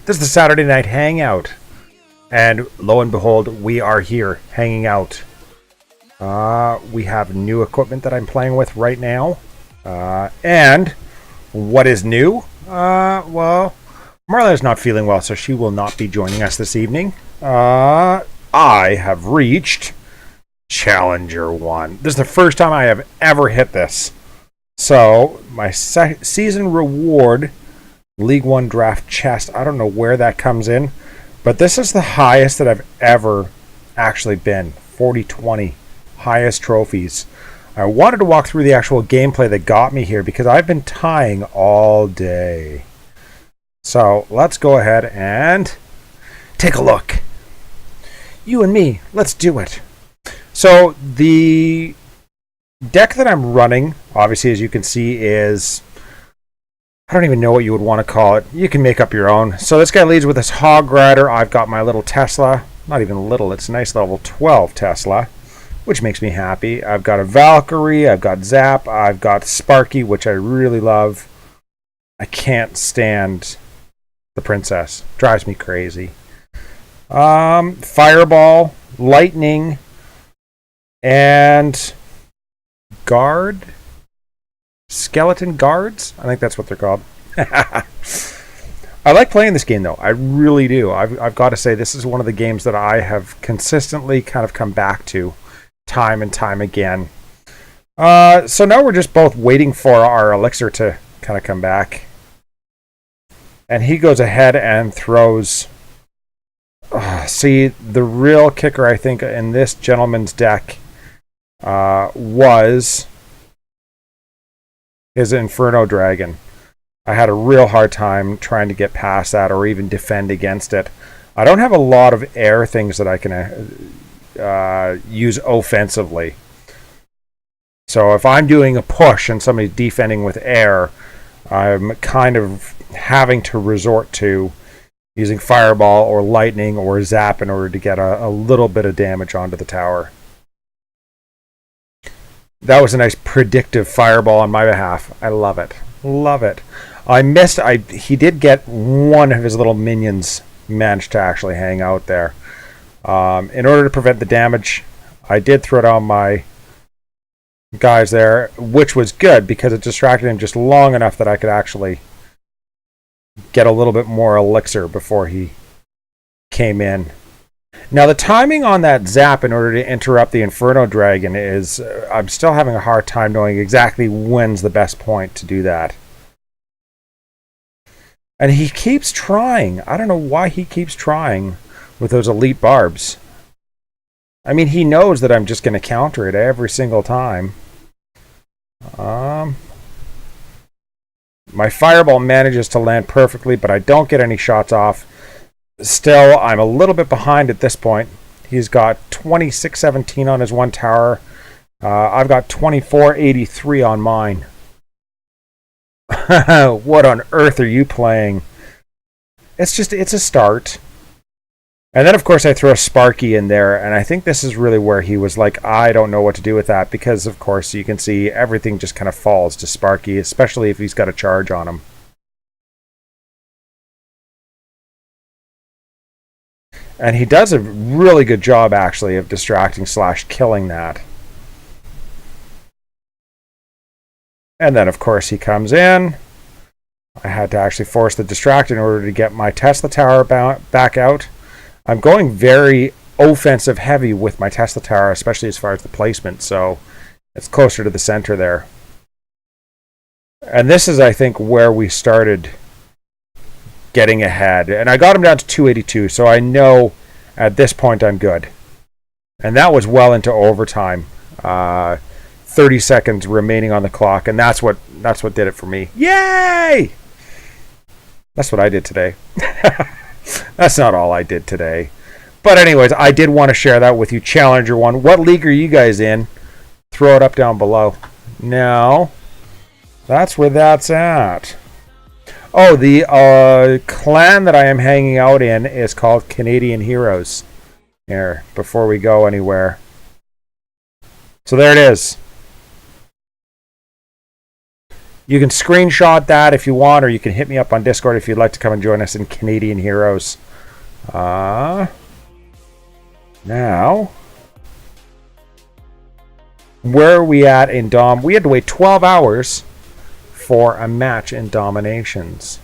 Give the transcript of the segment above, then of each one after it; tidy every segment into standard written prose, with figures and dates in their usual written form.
This is the Saturday Night Hangout. And lo and behold, we are here hanging out. We have new equipment that I'm playing with right now. And what is new? Well, Marla's not feeling well, so she will not be joining us this evening. I have reached Challenger 1. This is the first time I have ever hit this. So, my season reward, League 1 draft chest, I don't know where that comes in, but this is the highest that I've ever actually been. 40-20, highest trophies. I wanted to walk through the actual gameplay that got me here because I've been tying all day. So, let's go ahead and take a look. You and me, let's do it. So, the deck that I'm running, obviously, as you can see, is... I don't even know what you would want to call it. You can make up your own. So this guy leads with his Hog Rider. I've got my little Tesla. Not even little. It's a nice level 12 Tesla, which makes me happy. I've got a Valkyrie. I've got Zap. I've got Sparky, which I really love. I can't stand the Princess. Drives me crazy. Fireball, Lightning, and Guard. Skeleton Guards? I think that's what they're called. I like playing this game, though. I really do. I've got to say, this is one of the games that I have consistently kind of come back to time and time again. So now we're just both waiting for our elixir to kind of come back. And he goes ahead and throws... see, the real kicker, I think, in this gentleman's deck was his Inferno Dragon. I had a real hard time trying to get past that or even defend against it. I don't have a lot of air things that I can use offensively. So if I'm doing a push and somebody's defending with air, I'm kind of having to resort to using Fireball or Lightning or Zap in order to get a little bit of damage onto the tower. That was a nice predictive Fireball on my behalf. I love it. Love it. I missed... he did get one of his little minions managed to actually hang out there. In order to prevent the damage, I did throw down my guys there, which was good because it distracted him just long enough that I could actually get a little bit more elixir before he came in. Now, the timing on that Zap in order to interrupt the Inferno Dragon is... I'm still having a hard time knowing exactly when's the best point to do that. And he keeps trying. I don't know why he keeps trying with those elite barbs. I mean, he knows that I'm just going to counter it every single time. My Fireball manages to land perfectly, but I don't get any shots off. Still, I'm a little bit behind at this point. He's got 26-17 on his one tower. I've got 24-83 on mine. What on earth are you playing? It's a start. And then, of course, I throw a Sparky in there, and I think this is really where he was like, I don't know what to do with that, because, of course, you can see everything just kind of falls to Sparky, especially if he's got a charge on him. And he does a really good job, actually, of distracting / killing that. And then, of course, he comes in. I had to actually force the distract in order to get my Tesla tower back out. I'm going very offensive heavy with my Tesla tower, especially as far as the placement, so it's closer to the center there. And this is, I think, where we started getting ahead. And I got him down to 282, so I know at this point I'm good. And that was well into overtime. 30 seconds remaining on the clock, and that's what did it for me. Yay! That's what I did today. That's not all I did today. But anyways, I did want to share that with you. Challenger 1. What league are you guys in? Throw it up down below. No. That's where that's at. Oh, the clan that I am hanging out in is called Canadian Heroes. Here, before we go anywhere. So there it is. You can screenshot that if you want, or you can hit me up on Discord if you'd like to come and join us in Canadian Heroes. Now, where are we at in Dom? We had to wait 12 hours for a match in Dominations,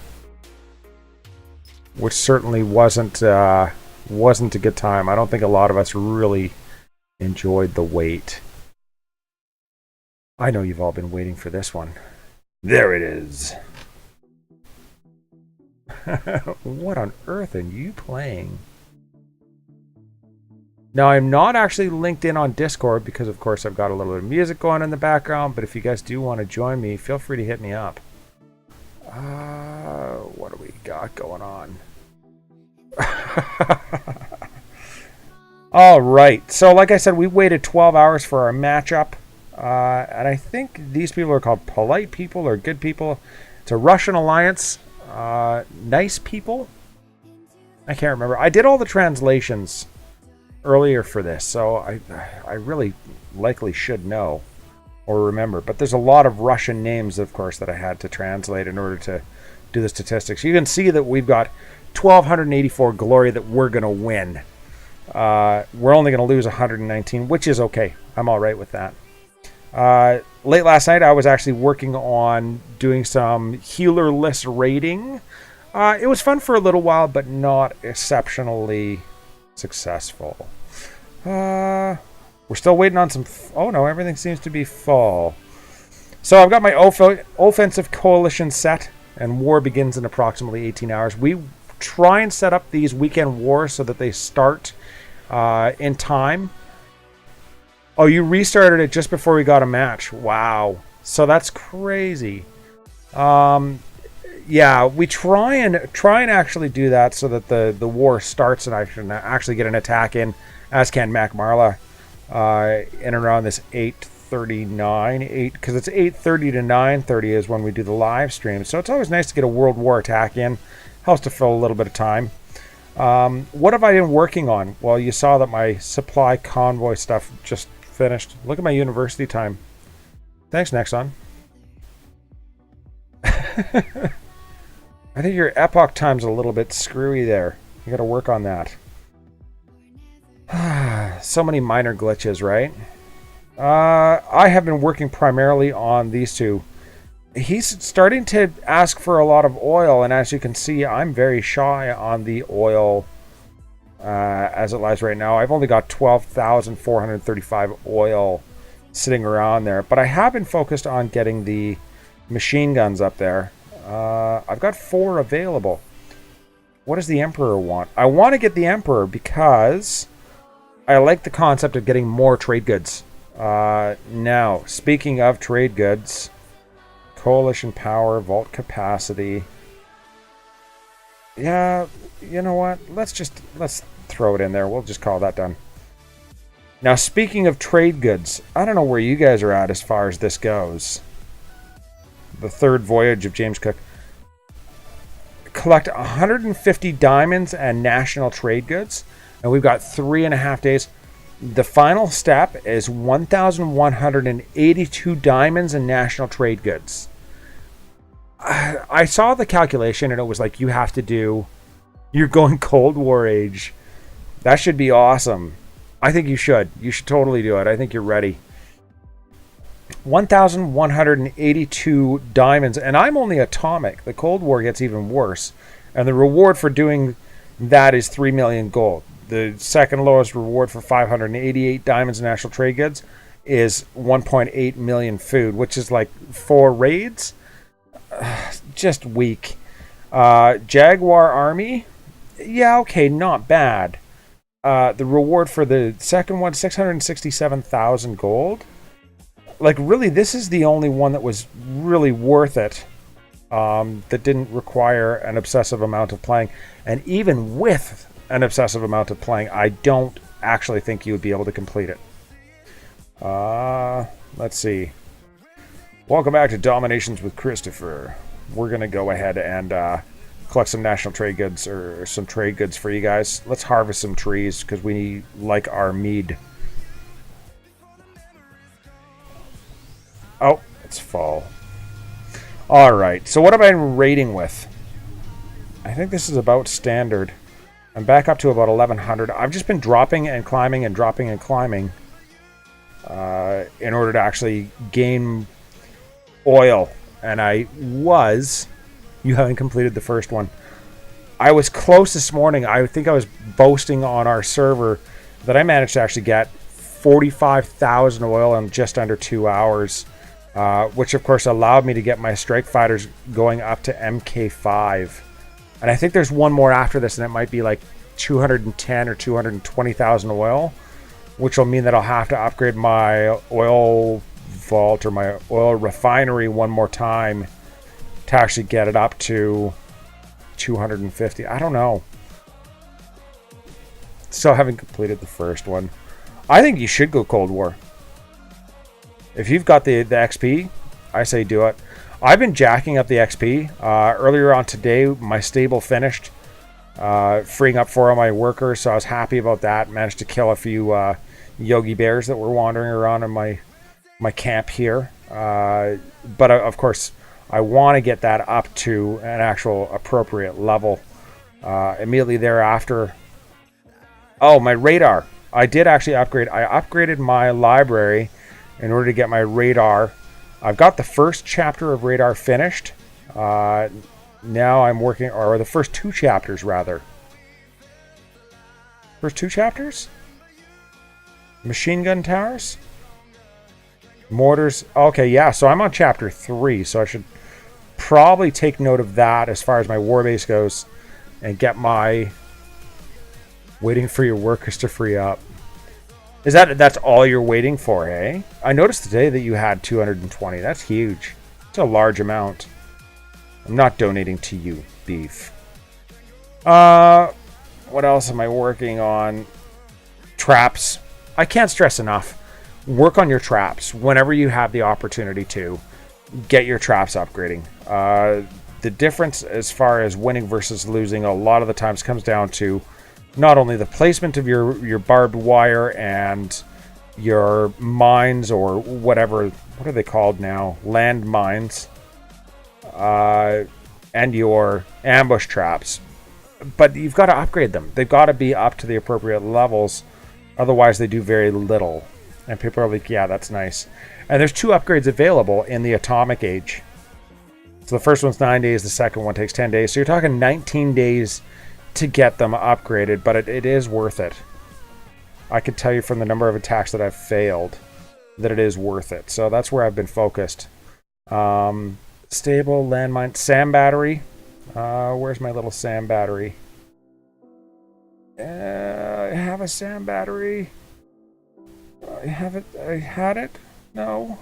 which certainly wasn't a good time. I don't think a lot of us really enjoyed the wait. I know you've all been waiting for this one. There it is. What on earth are you playing? Now, I'm not actually linked in on Discord because, of course, I've got a little bit of music going in the background, but if you guys do want to join me, feel free to hit me up. What do we got going on? All right. So, like I said, we waited 12 hours for our matchup. And I think these people are called Polite People or Good People. It's a Russian alliance. Nice People? I can't remember. I did all the translations earlier for this, so I really likely should know or remember. But there's a lot of Russian names, of course, that I had to translate in order to do the statistics. You can see that we've got 1,284 glory that we're going to win. We're only going to lose 119, which is okay. I'm all right with that. Late last night, I was actually working on doing some healer-less raiding. It was fun for a little while, but not exceptionally successful. We're still waiting on some... Oh, no, everything seems to be full. So I've got my offensive coalition set, and war begins in approximately 18 hours. We try and set up these weekend wars so that they start in time. Oh, you restarted it just before we got a match. Wow. So that's crazy. Yeah, we try and actually do that so that the war starts and I can actually get an attack in, as can Mac Marla, in and around this 8:39, because it's 8:30 to 9:30 is when we do the live stream. So it's always nice to get a World War attack in. Helps to fill a little bit of time. What have I been working on? Well, you saw that my supply convoy stuff just finished. Look at my university time. Thanks, Nexon. I think your epoch time's a little bit screwy there. You gotta work on that. So many minor glitches, right? I have been working primarily on these two. He's starting to ask for a lot of oil, and as you can see, I'm very shy on the oil as it lies right now. I've only got 12,435 oil sitting around there, but I have been focused on getting the machine guns up there. I've got 4 available. What does the Emperor want? I want to get the Emperor because I like the concept of getting more trade goods. Now, speaking of trade goods, coalition power, vault capacity. Yeah, you know what? Let's throw it in there. We'll just call that done. Now, speaking of trade goods, I don't know where you guys are at as far as this goes. The third voyage of James Cook. Collect 150 diamonds and national trade goods. And we've got 3.5 days. The final step is 1,182 diamonds and national trade goods. I saw the calculation and it was like, you have to do... You're going Cold War age. That should be awesome. I think you should. You should totally do it. I think you're ready. 1,182 diamonds, and I'm only atomic. The Cold War gets even worse, and the reward for doing that is 3 million gold. The second lowest reward for 588 diamonds and national trade goods is 1.8 million food, which is like 4 raids. Just weak. Jaguar Army, yeah, okay, not bad. The reward for the second one, 667,000 gold. Like, really, this is the only one that was really worth it, that didn't require an obsessive amount of playing. And even with an obsessive amount of playing, I don't actually think you would be able to complete it. Let's see. Welcome back to Dominations with Christopher. We're going to go ahead and collect some national trade goods, or some trade goods for you guys. Let's harvest some trees, because we like our mead. Oh, it's fall. Alright, so what am I raiding with? I think this is about standard. I'm back up to about 1100. I've just been dropping and climbing and dropping and climbing in order to actually gain oil. And you haven't completed the first one. I was close this morning. I think I was boasting on our server that I managed to actually get 45,000 oil in just under 2 hours, which of course allowed me to get my strike fighters going up to MK5. And I think there's one more after this, and it might be like 210 or 220,000 oil, which will mean that I'll have to upgrade my oil vault or my oil refinery one more time to actually get it up to 250. I don't know. Still haven't completed the first one. I think you should go Cold War. If you've got the XP, I say do it. I've been jacking up the XP. Earlier on today, my stable finished, freeing up 4 of my workers, so I was happy about that. Managed to kill a few Yogi Bears that were wandering around in my camp here. But of course, I want to get that up to an actual appropriate level. Immediately thereafter... Oh, my radar. I did actually upgrade. I upgraded my library in order to get my radar. I've got the first chapter of radar finished. Now I'm working, or the first 2 chapters rather. First 2 chapters? Machine gun towers? Mortars. Okay, yeah, so I'm on chapter 3, so I should probably take note of that as far as my warbase goes and get my waiting for your workers to free up. That's all you're waiting for, eh? I noticed today that you had 220. That's huge. It's a large amount. I'm not donating to you, beef. What else am I working on? Traps. I can't stress enough. Work on your traps whenever you have the opportunity to. Get your traps upgrading. The difference as far as winning versus losing a lot of the times comes down to not only the placement of your barbed wire and your mines or whatever, what are they called now? Land mines. And your ambush traps. But you've got to upgrade them. They've got to be up to the appropriate levels. Otherwise, they do very little. And people are like, yeah, that's nice. And there's 2 upgrades available in the Atomic Age. So the first one's 9 days. The second one takes 10 days. So you're talking 19 days to get them upgraded. But it is worth it. I can tell you from the number of attacks that I've failed that it is worth it. So that's where I've been focused. Stable, landmine, SAM battery. Where's my little SAM battery? I have a SAM battery. I have it. I had it. No.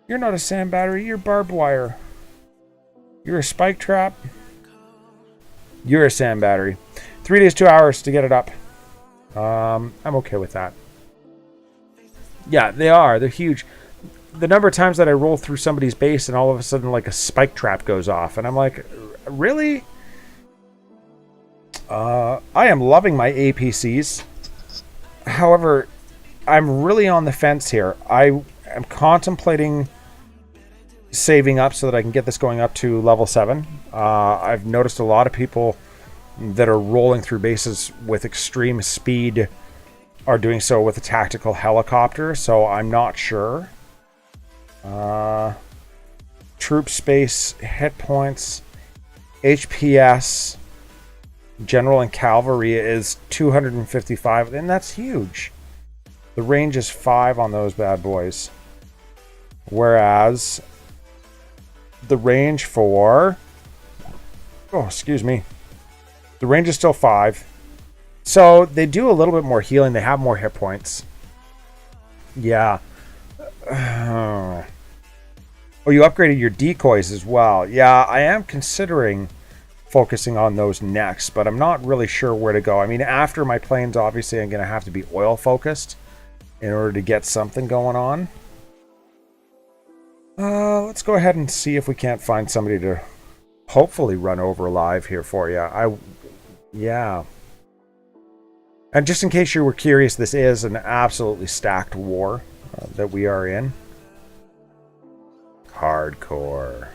You're not a SAM battery. You're barbed wire. You're a spike trap. You're a SAM battery. 3 days, 2 hours to get it up. I'm okay with that. Yeah, they are. They're huge. The number of times that I roll through somebody's base and all of a sudden like a spike trap goes off. And I'm like, really? I am loving my APCs. However, I'm really on the fence here. I am contemplating saving up so that I can get this going up to level 7. I've noticed a lot of people that are rolling through bases with extreme speed are doing so with a tactical helicopter. So I'm not sure. Troop space, hit points, HPS, general and cavalry is 255, and that's huge. The range is 5 on those bad boys. Whereas the range for... Oh, excuse me. The range is still 5. So they do a little bit more healing. They have more hit points. Yeah. Oh, you upgraded your decoys as well. Yeah, I am considering focusing on those next, but I'm not really sure where to go. I mean, after my planes, obviously, I'm going to have to be oil focused in order to get something going on. Let's go ahead and see if we can't find somebody to hopefully run over live here for you. Yeah. And just in case you were curious, this is an absolutely stacked war that we are in. Hardcore.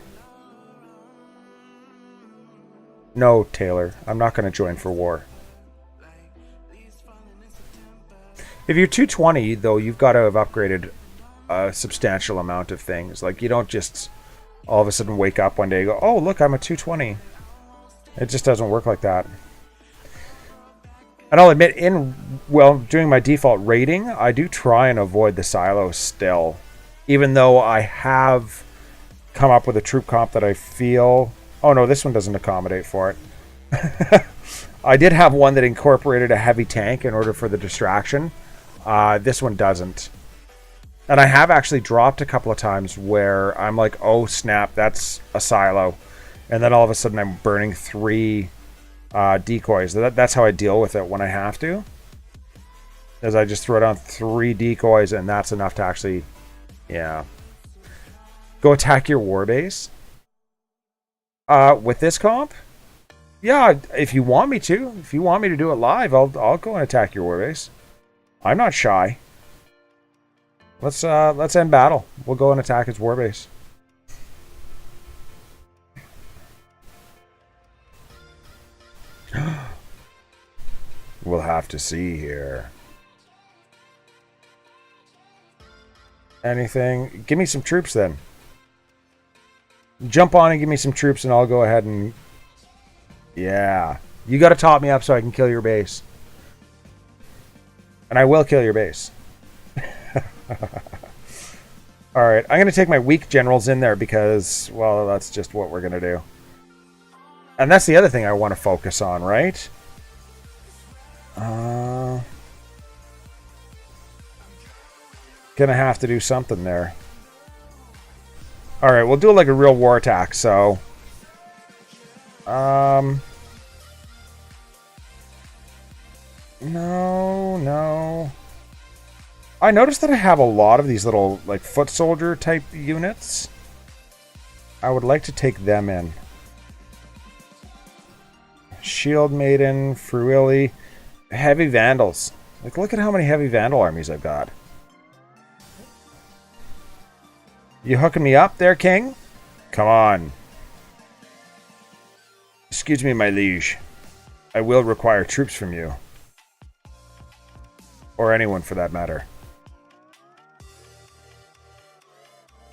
No, Taylor, I'm not going to join for war. If you're 220, though, you've got to have upgraded a substantial amount of things. Like, you don't just all of a sudden wake up one day and go, oh, look, I'm a 220. It just doesn't work like that. And I'll admit, doing my default rating, I do try and avoid the silos still. Even though I have come up with a troop comp that I feel... Oh, no, this one doesn't accommodate for it. I did have one that incorporated a heavy tank in order for the distraction. This one doesn't. And I have actually dropped a couple of times where I'm like, oh, snap, that's a silo. And then all of a sudden I'm burning 3 decoys. That's how I deal with it when I have to. Is I just throw down 3 decoys and that's enough to actually, yeah. Go attack your warbase. With this comp? Yeah, if you want me to. If you want me to do it live, I'll go and attack your warbase. I'm not shy. Let's end battle. We'll go and attack his warbase. We'll have to see here. Anything? Give me some troops then. Jump on and give me some troops and I'll go ahead and... Yeah. You got to top me up so I can kill your base. And I will kill your base. Alright, I'm going to take my weak generals in there because, well, that's just what we're going to do. And that's the other thing I want to focus on, right? Gonna have to do something there. Alright, we'll do like a real war attack, so... No. I noticed that I have a lot of these little, like, foot soldier type units. I would like to take them in. Shield Maiden, Fruili, Heavy Vandals. Like, look at how many Heavy Vandal armies I've got. You hooking me up there, King? Come on. Excuse me, my liege. I will require troops from you. Or anyone, for that matter.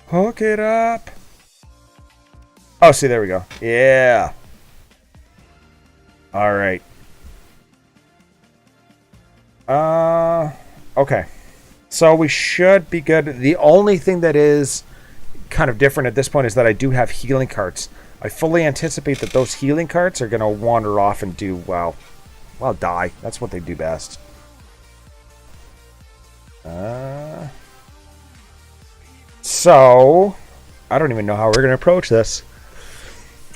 Hook it up. Oh, see, there we go. Yeah. Alright. Okay. So we should be good. The only thing that is kind of different at this point is that I do have healing carts. I fully anticipate that those healing carts are going to wander off and do, well, die. That's what they do best. So, I don't even know how we're going to approach this.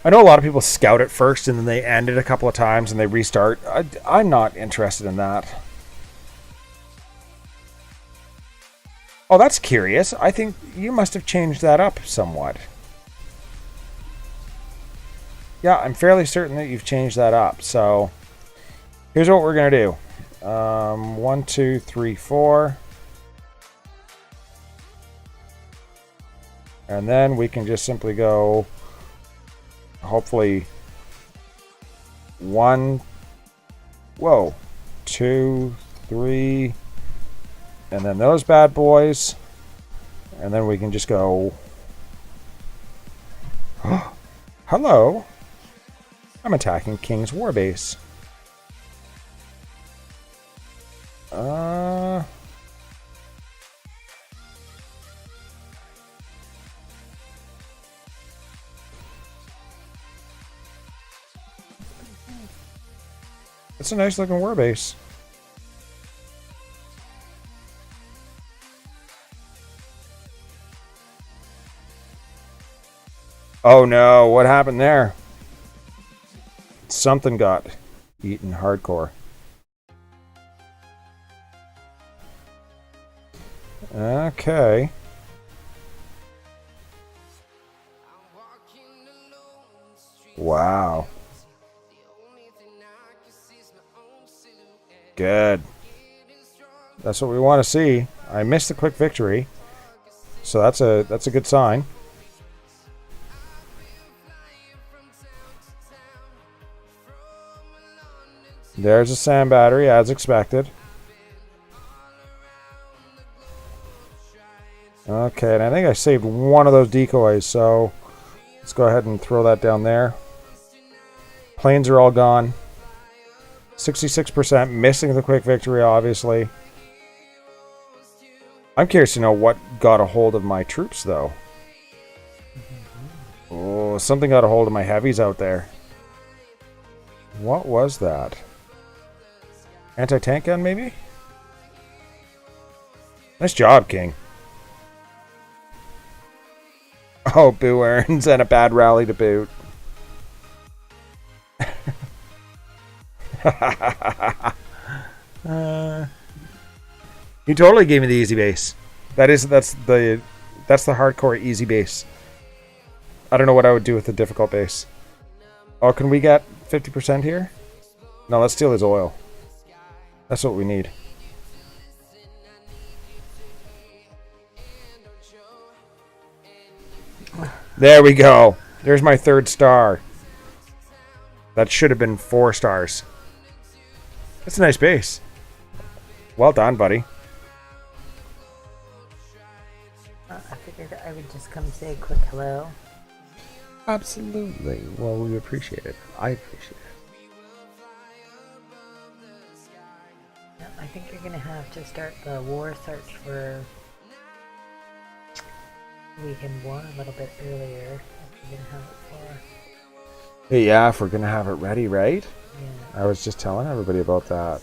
I know a lot of people scout it first and then they end it a couple of times and they restart. I'm not interested in that. Oh, that's curious. I think you must have changed that up somewhat. Yeah, I'm fairly certain that you've changed that up. So, here's what we're going to do. 1, 2, 3, 4. And then we can just simply go, hopefully, 1, 2, 3, and then those bad boys. And then we can just go, hello, I'm attacking King's Warbase. It's a nice looking warbase. Oh no, what happened there? Something got eaten hardcore. Okay. Wow. Good. That's what we want to see. I missed the quick victory. So that's a good sign. There's a sand battery, as expected. Okay, and I think I saved one of those decoys, so let's go ahead and throw that down there. Planes are all gone. 66%, missing the quick victory, obviously. I'm curious to know what got a hold of my troops, though. Oh, something got a hold of my heavies out there. What was that? Anti-tank gun, maybe? Nice job, King. Oh, boo earns and a bad rally to boot. He totally gave me the easy base. That's the hardcore easy base. I don't know what I would do with the difficult base. Oh, can we get 50% here? No, let's steal his oil. That's what we need. There we go. There's my 3rd star. That should have been 4 stars. That's a nice base. Well done, buddy. I figured I would just come say a quick hello. Absolutely. Well, we appreciate it. I appreciate it. Yep, I think you're gonna have to start the war search for Weekend 1 a little bit earlier if you're gonna have it for. Yeah, if we're gonna have it ready, right? Yeah. I was just telling everybody about that.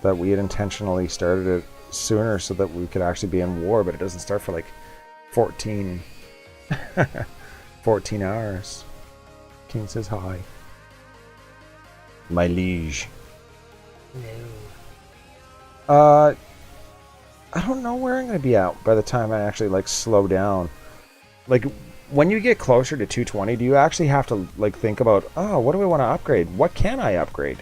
That we had intentionally started it sooner so that we could actually be in war, but it doesn't start for like 14 hours. King says hi. My liege. No. I don't know where I'm going to be at by the time I actually like slow down. Like when you get closer to 220, do you actually have to like think about, oh, what do I want to upgrade? What can I upgrade?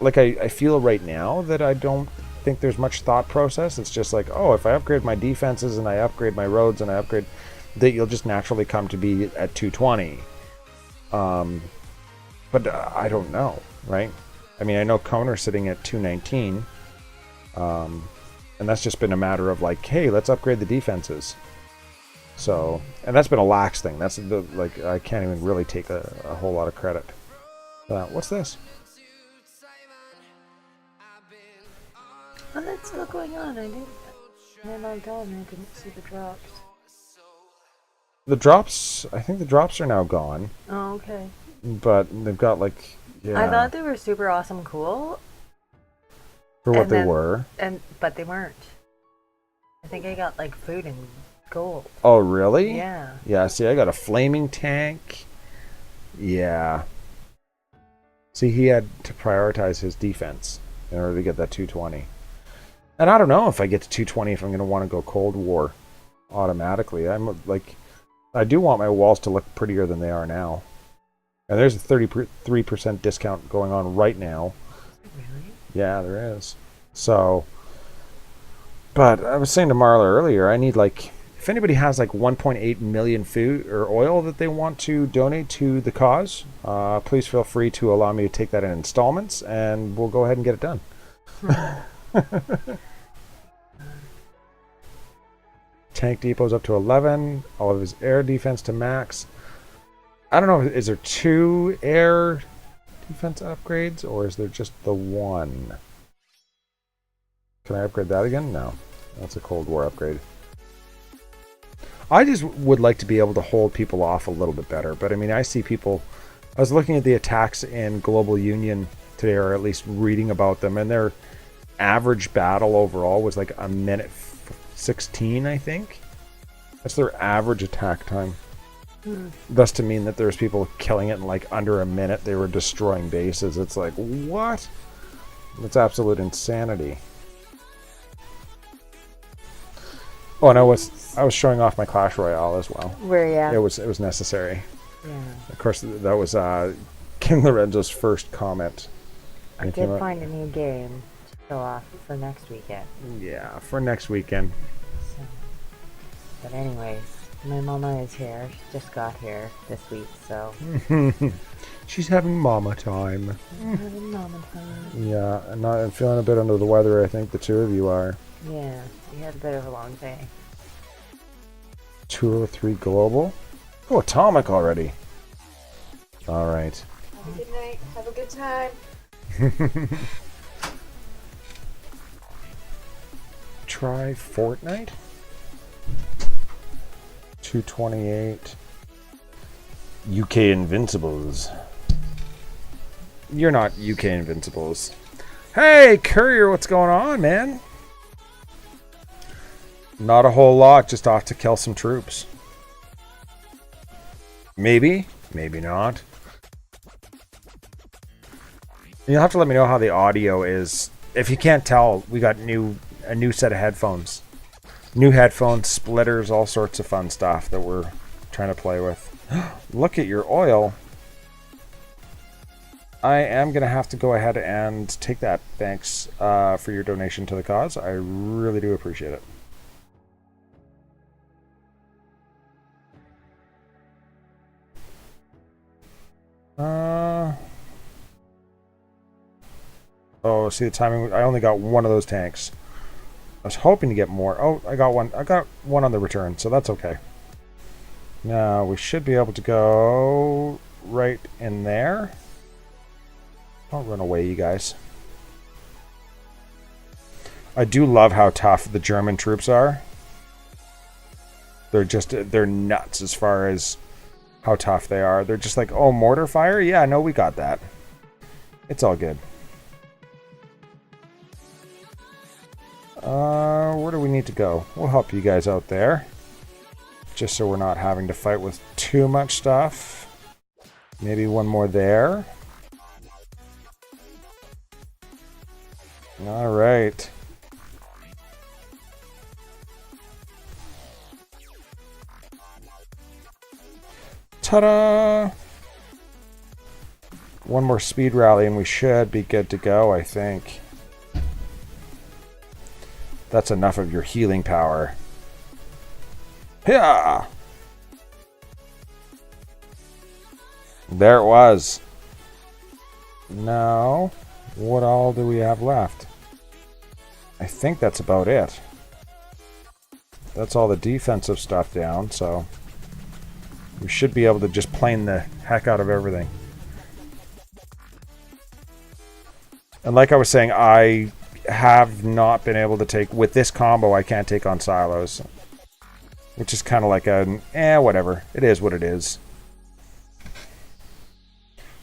Like I feel right now that I don't think there's much thought process. It's just like, oh, if I upgrade my defenses and I upgrade my roads and I upgrade, that you'll just naturally come to be at 220. But I don't know, right? I mean, I know Koner's sitting at 219. And that's just been a matter of like, hey, let's upgrade the defenses. So, and that's been a lax thing. That's the, like, I can't even really take a whole lot of credit. What's this? Oh, that's still going on. I logged on and I didn't see the drops. The drops, I think the drops are now gone. Oh, okay. But they've got like, yeah. I thought they were super awesome cool. For what they were. But they weren't. I think I got like food and gold. Oh, really? Yeah. Yeah, see, I got a flaming tank. Yeah. See, he had to prioritize his defense in order to get that 220. And I don't know if I get to 220 if I'm going to want to go Cold War automatically. I'm like, I do want my walls to look prettier than they are now. And there's a 33% discount going on right now. Really? Yeah, there is. So, but I was saying to Marla earlier, I need like, if anybody has like 1.8 million food or oil that they want to donate to the cause, please feel free to allow me to take that in installments and we'll go ahead and get it done. Tank depot's up to 11. All of his air defense to max. I don't know, is there 2 air defense upgrades or is there just the 1? Can I upgrade that again? No. That's a Cold War upgrade. I just would like to be able to hold people off a little bit better. But I mean, I see people... I was looking at the attacks in Global Union today, or at least reading about them, and their average battle overall was like a minute 16, I think. That's their average attack time. Thus to mean that there's people killing it in like under a minute. They were destroying bases. It's like, what? It's absolute insanity. Oh, and I was showing off my Clash Royale as well. Where you at? It was necessary. Yeah. Of course, that was King Lorenzo's first comment. I did find a new game to show off for next weekend. Yeah, for next weekend. So, but anyways, my mama is here. She just got here this week, so... She's having mama time. Having mama time. Yeah, I'm feeling a bit under the weather. I think the two of you are. Yeah, you had a bit of a long day. 203 global. Oh, atomic already. All right. Have a good night. Have a good time. Try Fortnite. 228. UK Invincibles. You're not UK Invincibles. Hey, Courier, what's going on, man? Not a whole lot, just off to kill some troops. Maybe, maybe not. You'll have to let me know how the audio is. If you can't tell, we got a new set of headphones. New headphones, splitters, all sorts of fun stuff that we're trying to play with. Look at your oil. I am going to have to go ahead and take that. Thanks for your donation to the cause. I really do appreciate it. Oh, see the timing? I only got one of those tanks. I was hoping to get more. Oh, I got one. I got one on the return, so that's okay. Now, we should be able to go right in there. Don't run away, you guys. I do love how tough the German troops are. They're nuts as far as how tough they are. They're just like, oh, mortar fire? Yeah, no, we got that. It's all good. Where do we need to go? We'll help you guys out there. Just so we're not having to fight with too much stuff. Maybe one more there. Alright. Ta-da! One more speed rally and we should be good to go, I think. That's enough of your healing power. Yeah. There it was. Now, what all do we have left? I think that's about it. That's all the defensive stuff down, so we should be able to just plane the heck out of everything. And like I was saying, I have not been able to take, with this combo, I can't take on silos. Which is kind of like whatever. It is what it is.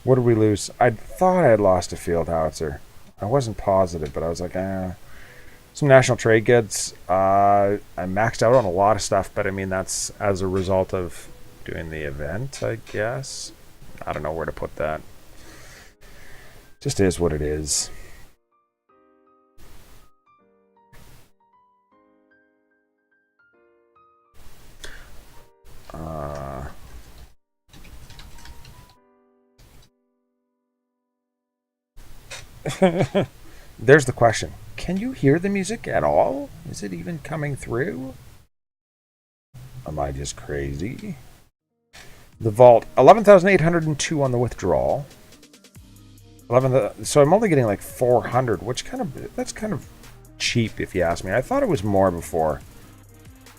What did we lose? I thought I had lost a field howitzer. I wasn't positive, but I was like, Some national trade goods. I maxed out on a lot of stuff, but I mean, that's as a result of doing the event, I guess. I don't know where to put that. Just is what it is. There's the question. Can you hear the music at all? Is it even coming through? Am I just crazy? The vault, 11,802 on the withdrawal. So I'm only getting like 400, which that's kind of cheap if you ask me. I thought it was more before,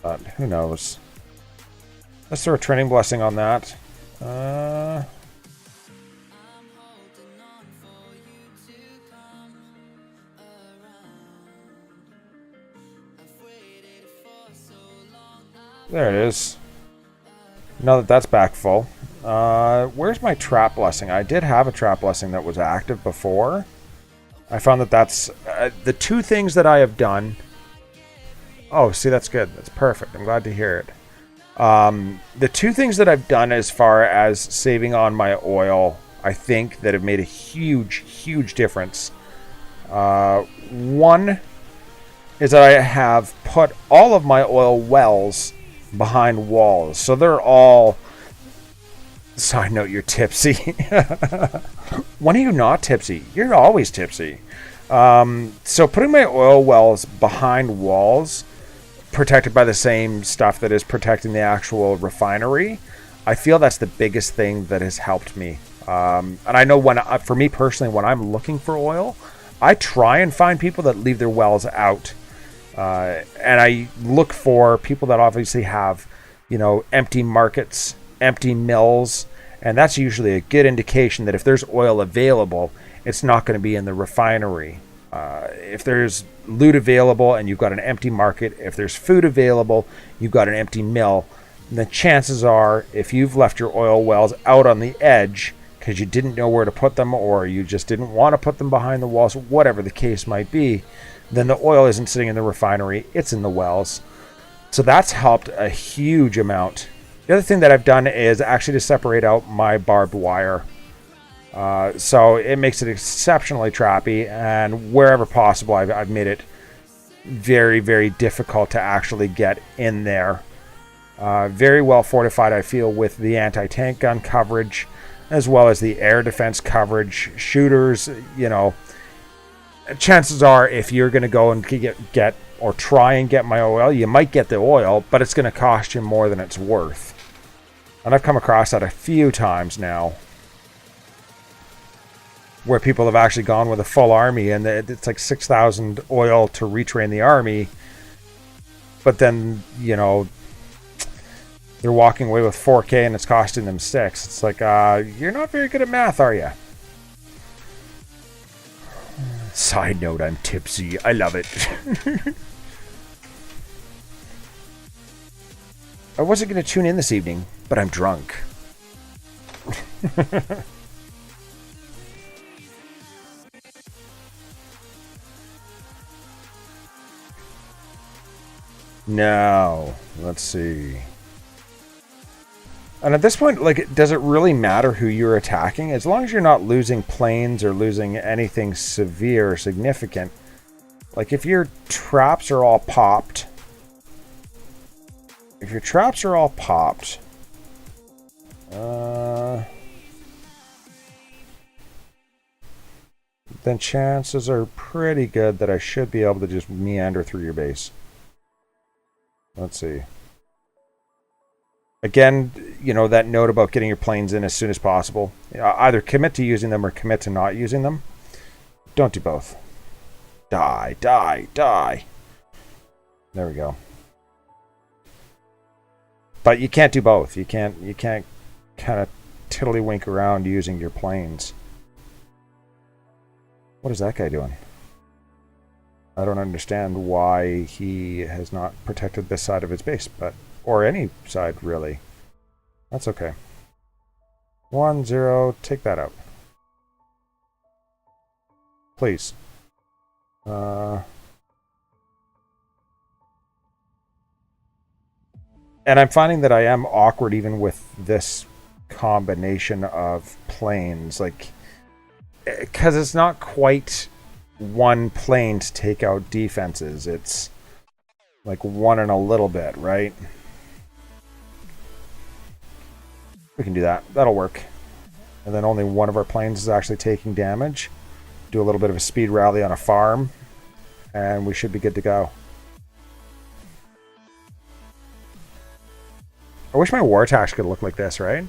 but who knows? Let's throw a training blessing on that. There it is. Now that that's back full. Where's my trap blessing? I did have a trap blessing that was active before. I found that that's the two things that I have done. Oh, see, that's good. That's perfect. I'm glad to hear it. The two things that I've done as far as saving on my oil, I think that have made a huge, huge difference. One is that I have put all of my oil wells behind walls. So they're all... Side note, you're tipsy. When are you not tipsy? You're always tipsy. So putting my oil wells behind walls, protected by the same stuff that is protecting the actual refinery, I feel that's the biggest thing that has helped me And I know for me personally, when I'm looking for oil, I try and find people that leave their wells out. And I look for people that obviously have, empty markets, empty mills. And that's usually a good indication that if there's oil available, it's not going to be in the refinery. If there's loot available and you've got an empty market, if there's food available, you've got an empty mill, the chances are, if you've left your oil wells out on the edge because you didn't know where to put them or you just didn't want to put them behind the walls, whatever the case might be, then the oil isn't sitting in the refinery, it's in the wells. So that's helped a huge amount. The other thing that I've done is actually to separate out my barbed wire. So it makes it exceptionally trappy, and wherever possible, I've made it very, very difficult to actually get in there. Very well fortified, I feel, with the anti-tank gun coverage, as well as the air defense coverage. Shooters, chances are if you're going to go and get or try and get my oil, you might get the oil, but it's going to cost you more than it's worth. And I've come across that a few times now, where people have actually gone with a full army and it's like 6,000 oil to retrain the army, but then, they're walking away with 4K and it's costing them 6. It's like, you're not very good at math, are you? Side note, I'm tipsy. I love it. I wasn't going to tune in this evening, but I'm drunk. Now, let's see. And at this point, does it really matter who you're attacking? As long as you're not losing planes or losing anything severe or significant. Like, if your traps are all popped... then chances are pretty good that I should be able to just meander through your base. Let's see. Again, that note about getting your planes in as soon as possible. Either commit to using them or commit to not using them. Don't do both. Die, die, die. There we go. But you can't do both. You can't kind of tiddlywink around using your planes. What is that guy doing? I don't understand why he has not protected this side of his base, or any side, really. That's okay. 1-0, take that out. Please. And I'm finding that I am awkward even with this combination of planes, because it's not quite one plane to take out defenses. It's like one and a little bit, right? We can do that. That'll work. And then only one of our planes is actually taking damage. Do a little bit of a speed rally on a farm, and we should be good to go. I wish my war attacks could look like this, right?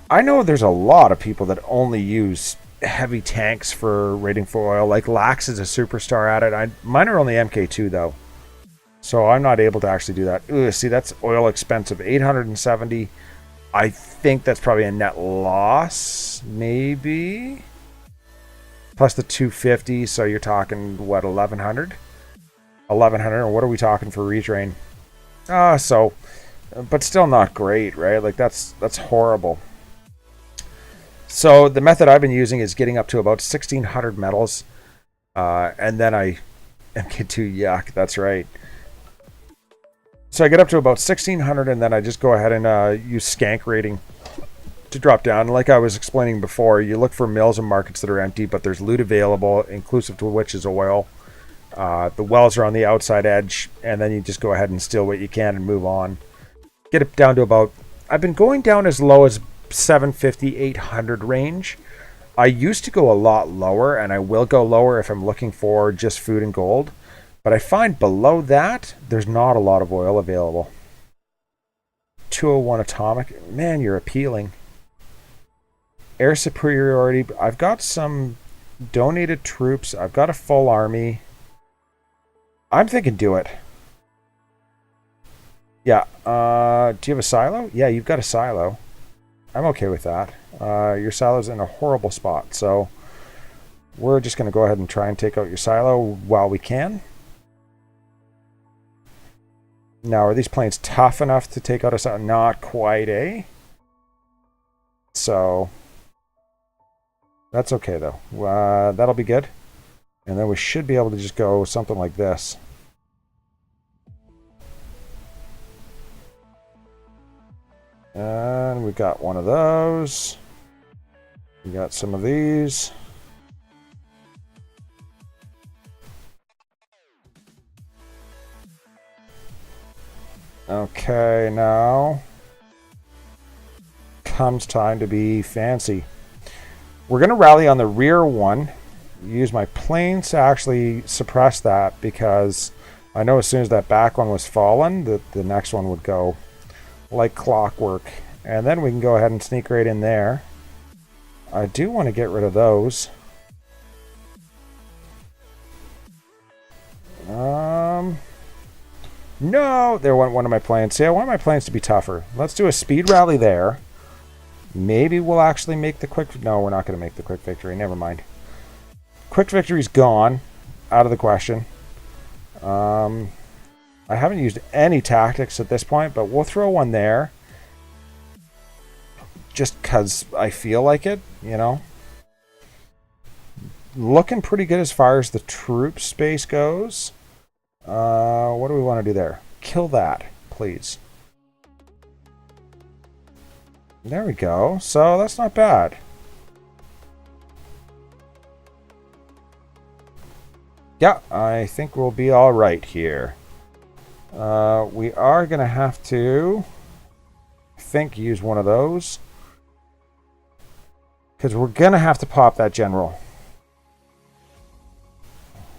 I know there's a lot of people that only use heavy tanks for raiding for oil. Like Lax is a superstar at it. Mine are only MK2 though, so I'm not able to actually do that. Ooh, see, that's oil expensive. 870. I think that's probably a net loss, maybe. Plus the 250, so you're talking what, 1100? 1100, and what are we talking for retrain? But still not great, right? Like that's horrible. So the method I've been using is getting up to about 1600 metals, and then MK2, yuck, that's right. So I get up to about 1600, and then I just go ahead and use skank rating to drop down. Like I was explaining before, you look for mills and markets that are empty, but there's loot available, inclusive to which is oil. The wells are on the outside edge, and then you just go ahead and steal what you can and move on. Get it down to about... I've been going down as low as 750, 800 range. I used to go a lot lower, and I will go lower if I'm looking for just food and gold. But I find below that, there's not a lot of oil available. 201 atomic. Man, you're appealing. Air superiority. I've got some donated troops. I've got a full army. I'm thinking do it. Yeah. Do you have a silo? Yeah, you've got a silo. I'm okay with that. Your silo's in a horrible spot, so we're just going to go ahead and try and take out your silo while we can. Now, are these planes tough enough to take out a silo? Not quite, eh? So that's okay, though. That'll be good. And then we should be able to just go something like this. And we got one of those. We got some of these. Okay, now comes time to be fancy. We're going to rally on the rear one. Use my planes to actually suppress that, because I know as soon as that back one was fallen, the next one would go like clockwork. And then we can go ahead and sneak right in there. I do want to get rid of those. No, there went one of my planes. See, I want my planes to be tougher. Let's do a speed rally there. Maybe we'll actually make the quick... No, we're not going to make the quick victory. Never mind. Quick victory's gone. Out of the question. I haven't used any tactics at this point, but we'll throw one there. Just because I feel like it, you know. Looking pretty good as far as the troop space goes. What do we want to do there? Kill that, please. There we go. So that's not bad. Yeah, I think we'll be all right here. We are going to have to, I think, use one of those. Because we're going to have to pop that general.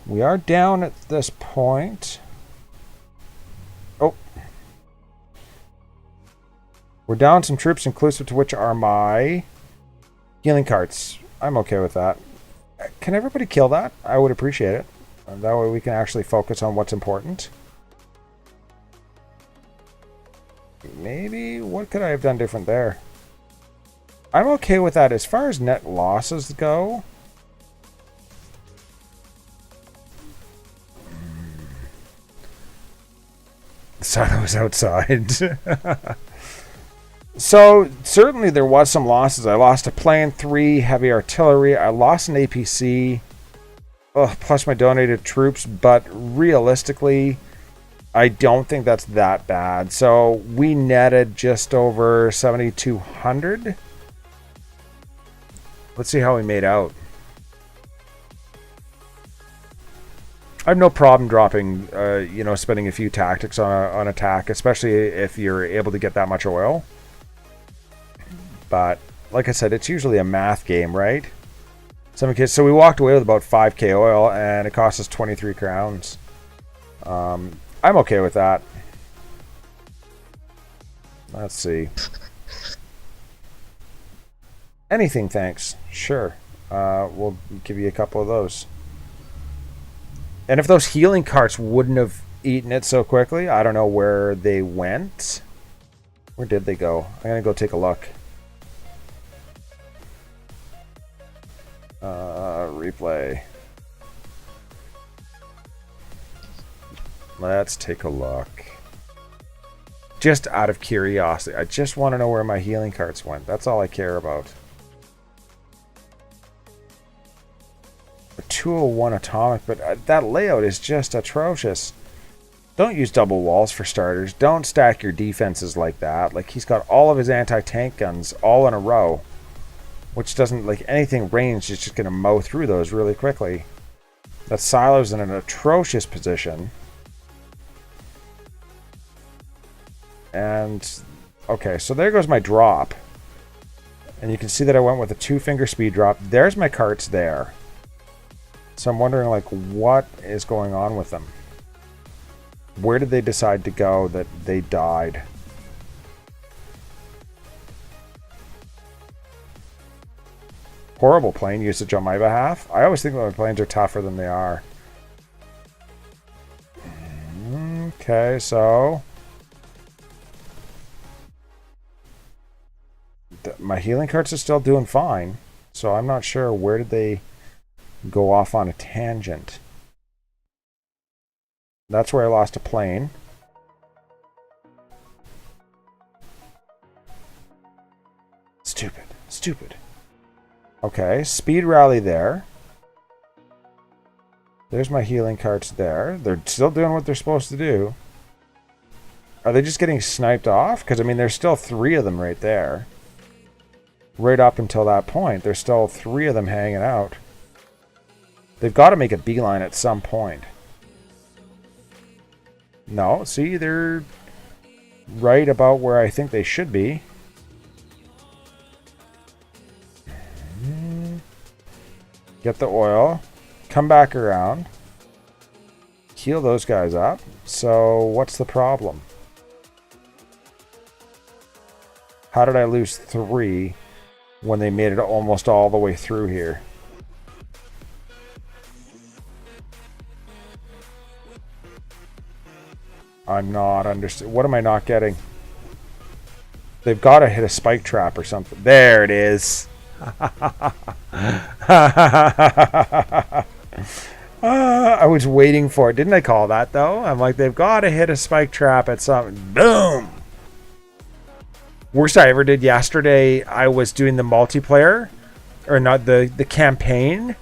We are down at this point. Oh. We're down some troops, inclusive to which are my healing carts. I'm okay with that. Can everybody kill that? I would appreciate it. That way we can actually focus on what's important. Maybe, what could I have done different there? I'm okay with that. As far as net losses go, the silo was outside. So, certainly there was some losses. I lost a Plan 3 heavy artillery. I lost an APC. Plus my donated troops. But realistically, I don't think that's that bad. So, we netted just over 7,200. Let's see how we made out. I have no problem dropping, spending a few tactics on attack, especially if you're able to get that much oil. But, like I said, it's usually a math game, right? So we walked away with about 5k oil, and it cost us 23 crowns. I'm okay with that. Let's see. Anything, thanks. Sure. We'll give you a couple of those. And if those healing carts wouldn't have eaten it so quickly, I don't know where they went. Where did they go? I'm going to go take a look. Replay. Let's take a look. Just out of curiosity. I just want to know where my healing carts went. That's all I care about. A 201 atomic, but that layout is just atrocious. Don't use double walls for starters. Don't stack your defenses like that. Like, he's got all of his anti-tank guns all in a row. Which doesn't, like, anything ranged is just going to mow through those really quickly. That silo's in an atrocious position. And, okay, so there goes my drop. And you can see that I went with a 2-finger speed drop. There's my carts there. So I'm wondering, like, what is going on with them? Where did they decide to go that they died? Horrible plane usage on my behalf. I always think that my planes are tougher than they are. Okay, so... my healing carts are still doing fine. So I'm not sure where did they go off on a tangent. That's where I lost a plane. Stupid. Stupid. Okay, speed rally there. There's my healing carts there. They're still doing what they're supposed to do. Are they just getting sniped off? Because, I mean, there's still 3 of them right there. Right up until that point, there's still 3 of them hanging out. They've got to make a beeline at some point. No, see, they're right about where I think they should be. Get the oil. Come back around. Heal those guys up. So, what's the problem? How did I lose 3 when they made it almost all the way through here? I'm not understanding. What am I not getting? They've got to hit a spike trap or something. There it is. I was waiting for it. Didn't I call that, though? I'm like, they've got to hit a spike trap at something. Boom! Worst I ever did yesterday, I was doing the multiplayer. Or not, the campaign.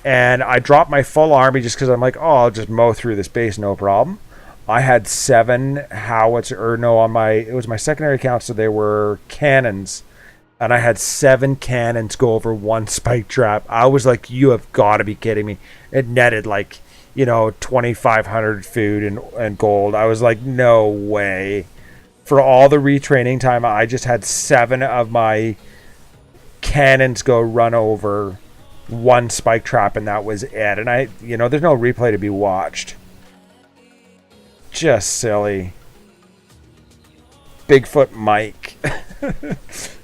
And I dropped my full army just because I'm like, oh, I'll just mow through this base, no problem. I had 7 howitzer, or no, on my, it was my secondary account, so they were cannons. And I had 7 cannons go over 1 spike trap. I was like, you have got to be kidding me. It netted like, 2,500 food and gold. I was like, no way. For all the retraining time, I just had 7 of my cannons go run over 1 spike trap, and that was it. And there's no replay to be watched. Just silly. Bigfoot Mike.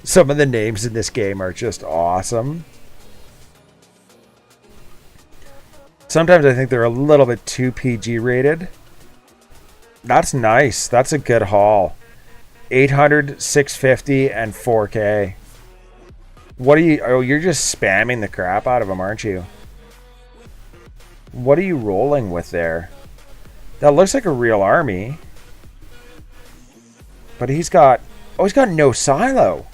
Some of the names in this game are just awesome. Sometimes I think they're a little bit too PG rated. That's nice. That's a good haul. 800, 650, and 4K. What are you... Oh, you're just spamming the crap out of them, aren't you? What are you rolling with there? That looks like a real army. But he's got... Oh, he's got no silo.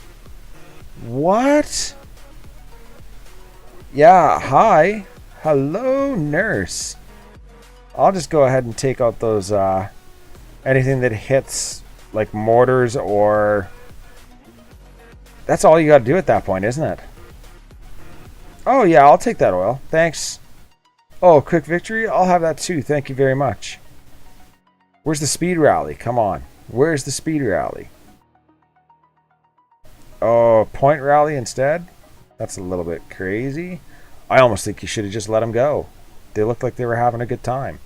What? Yeah, hi. Hello, nurse. I'll just go ahead and take out those, anything that hits, like mortars or... That's all you got to do at that point, isn't it? Oh, yeah, I'll take that oil. Thanks. Oh, quick victory? I'll have that too. Thank you very much. Where's the speed rally? Come on. Where's the speed rally? Oh, point rally instead? That's a little bit crazy. I almost think you should have just let them go. They looked like they were having a good time.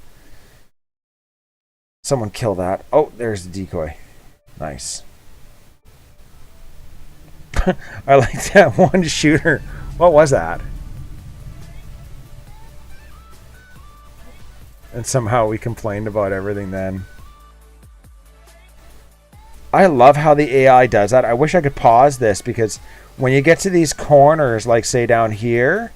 Someone kill that. Oh, there's the decoy. Nice. I like that one shooter. What was that? And somehow we complained about everything then. I love how the AI does that. I wish I could pause this because when you get to these corners, like say down here,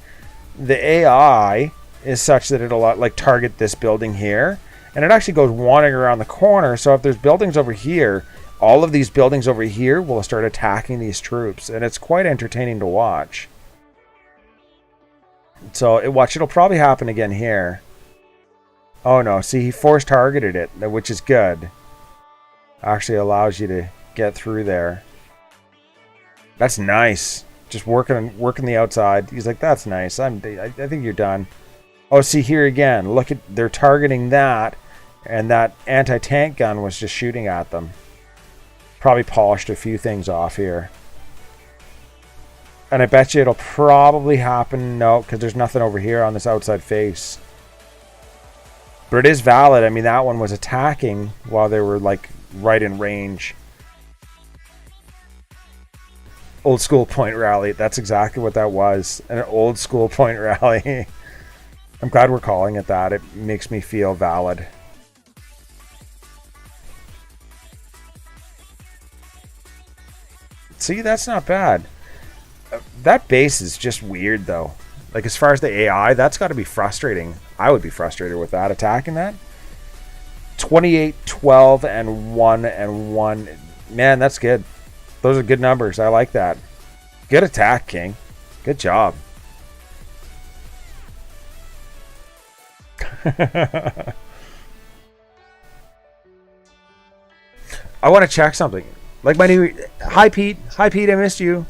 the AI is such that it'll like target this building here. And it actually goes wandering around the corner. So if there's buildings over here, all of these buildings over here will start attacking these troops. And it's quite entertaining to watch. So it'll probably happen again here. Oh no, see, he force targeted it, which is good. Actually allows you to get through there. That's nice. Just working the outside. He's like, that's nice. I think you're done. Oh, see here again. Look at, they're targeting that, and that anti-tank gun was just shooting at them. Probably polished a few things off here. And I bet you it'll probably happen. No, because there's nothing over here on this outside face. But it is valid. I mean, that one was attacking while they were like right in range. Old school point rally. That's exactly what that was. An old school point rally. I'm glad we're calling it that. It makes me feel valid. See, that's not bad. That base is just weird, though. Like, as far as the AI, that's got to be frustrating. I would be frustrated with that, attacking that. 28, 12, and 1, and 1. Man, that's good. Those are good numbers. I like that. Good attack, King. Good job. I want to check something. Like my new... Hi, Pete. Hi, Pete. I missed you.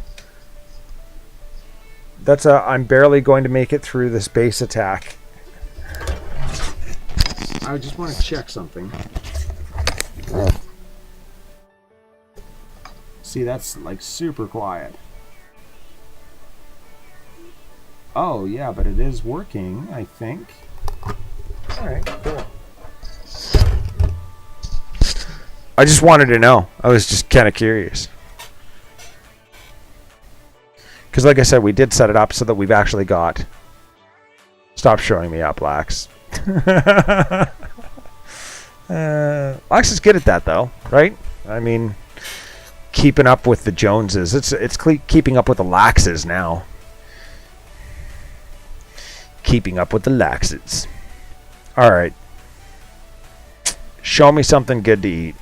That's a... I'm barely going to make it through this base attack. I just want to check something. See, that's like super quiet. Oh, yeah, but it is working, I think. Alright, cool. I just wanted to know. I was just kind of curious. Because like I said, we did set it up so that we've actually got... Stop showing me up, Lax. Lax is good at that, though, right? I mean, keeping up with the Joneses. It's keeping up with the Laxes now. Keeping up with the Laxes. Alright. Show me something good to eat.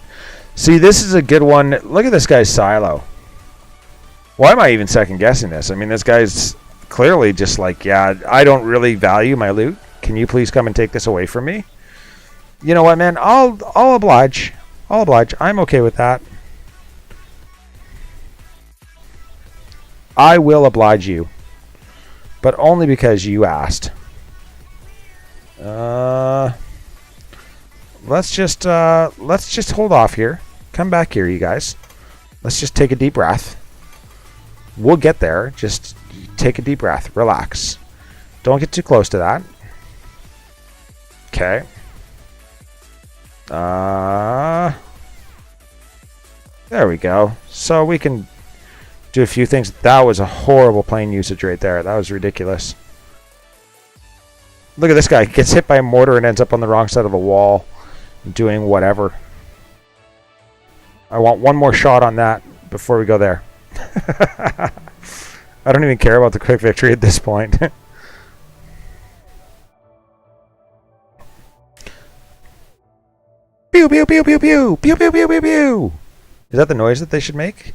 See, this is a good one. Look at this guy's silo. Why am I even second guessing this? I mean, this guy's clearly just like, yeah, I don't really value my loot. Can you please come and take this away from me? You know what, man? I'll oblige. I'll oblige. I'm okay with that. I will oblige you. But only because you asked. Let's just hold off here. Come back here, you guys. Let's just take a deep breath. We'll get there. Just take a deep breath. Relax. Don't get too close to that. Okay. There we go. So we can do a few things. That was a horrible plane usage right there. That was ridiculous. Look at this guy. Gets hit by a mortar and ends up on the wrong side of the wall. Doing whatever. I want one more shot on that before we go there. I don't even care about the quick victory at this point. Pew pew pew pew pew pew pew pew pew pew. Is that the noise that they should make?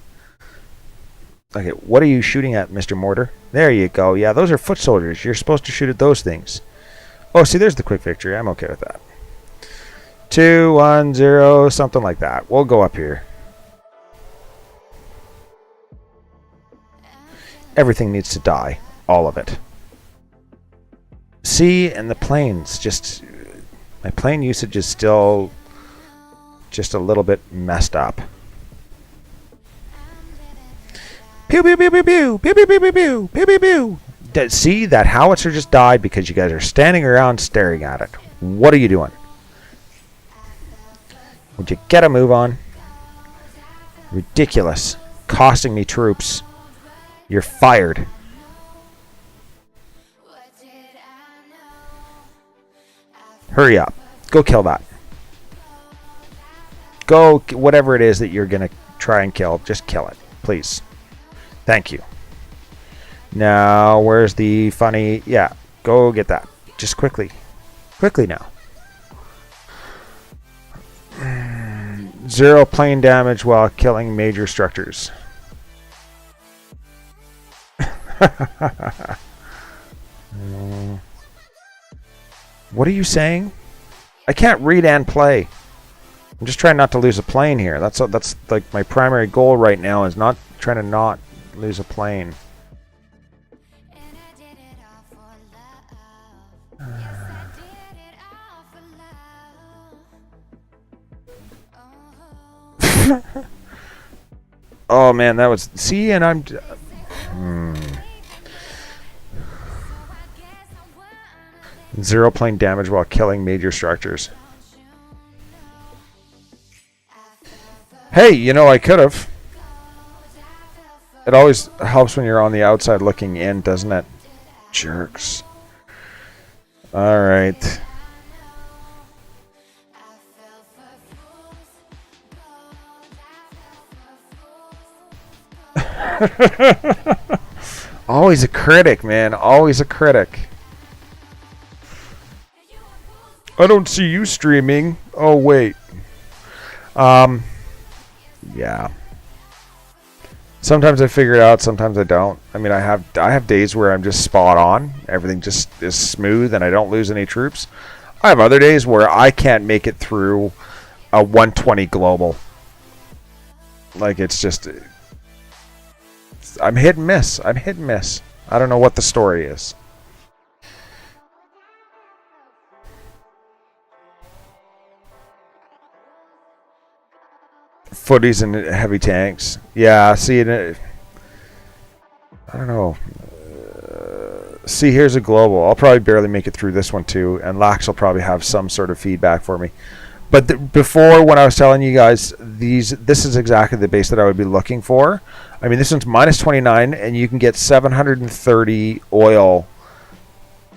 Okay, what are you shooting at, Mr. Mortar? There you go. Yeah, those are foot soldiers. You're supposed to shoot at those things. Oh, see, there's the quick victory. I'm okay with that. 2, 1, 0, something like that. We'll go up here. Everything needs to die. All of it. See, and the planes, just... My plane usage is still just a little bit messed up. Pew pew pew pew pew pew pew pew pew pew pew pew pew. See, that howitzer just died because you guys are standing around staring at it. What are you doing? Would you get a move on? Ridiculous. Costing me troops. You're fired. Hurry up. Go kill that. Go, whatever it is that you're going to try and kill, just kill it. Please. Thank you. Now, where's the funny... Yeah, go get that. Just quickly. Quickly now. 0 plane damage while killing major structures. What are you saying? I can't read and play. I'm just trying not to lose a plane here. That's like my primary goal right now is not trying to not lose a plane. Oh man, that was... See, and I'm... 0 plane damage while killing major structures. Hey, you know, I could have. It always helps when you're on the outside looking in, doesn't it? Jerks. All right. Always a critic, man. Always a critic. I don't see you streaming. Oh, wait. Yeah. Sometimes I figure it out, sometimes I don't. I mean, I have days where I'm just spot on. Everything just is smooth and I don't lose any troops. I have other days where I can't make it through a 120 global. Like, it's just... I'm hit and miss. I'm hit and miss. I don't know what the story is. Footies and heavy tanks. Yeah, see, I don't know. See, here's a global. I'll probably barely make it through this one too, and Lax will probably have some sort of feedback for me. But before, when I was telling you guys, this is exactly the base that I would be looking for. I mean, this one's minus 29, and you can get 730 oil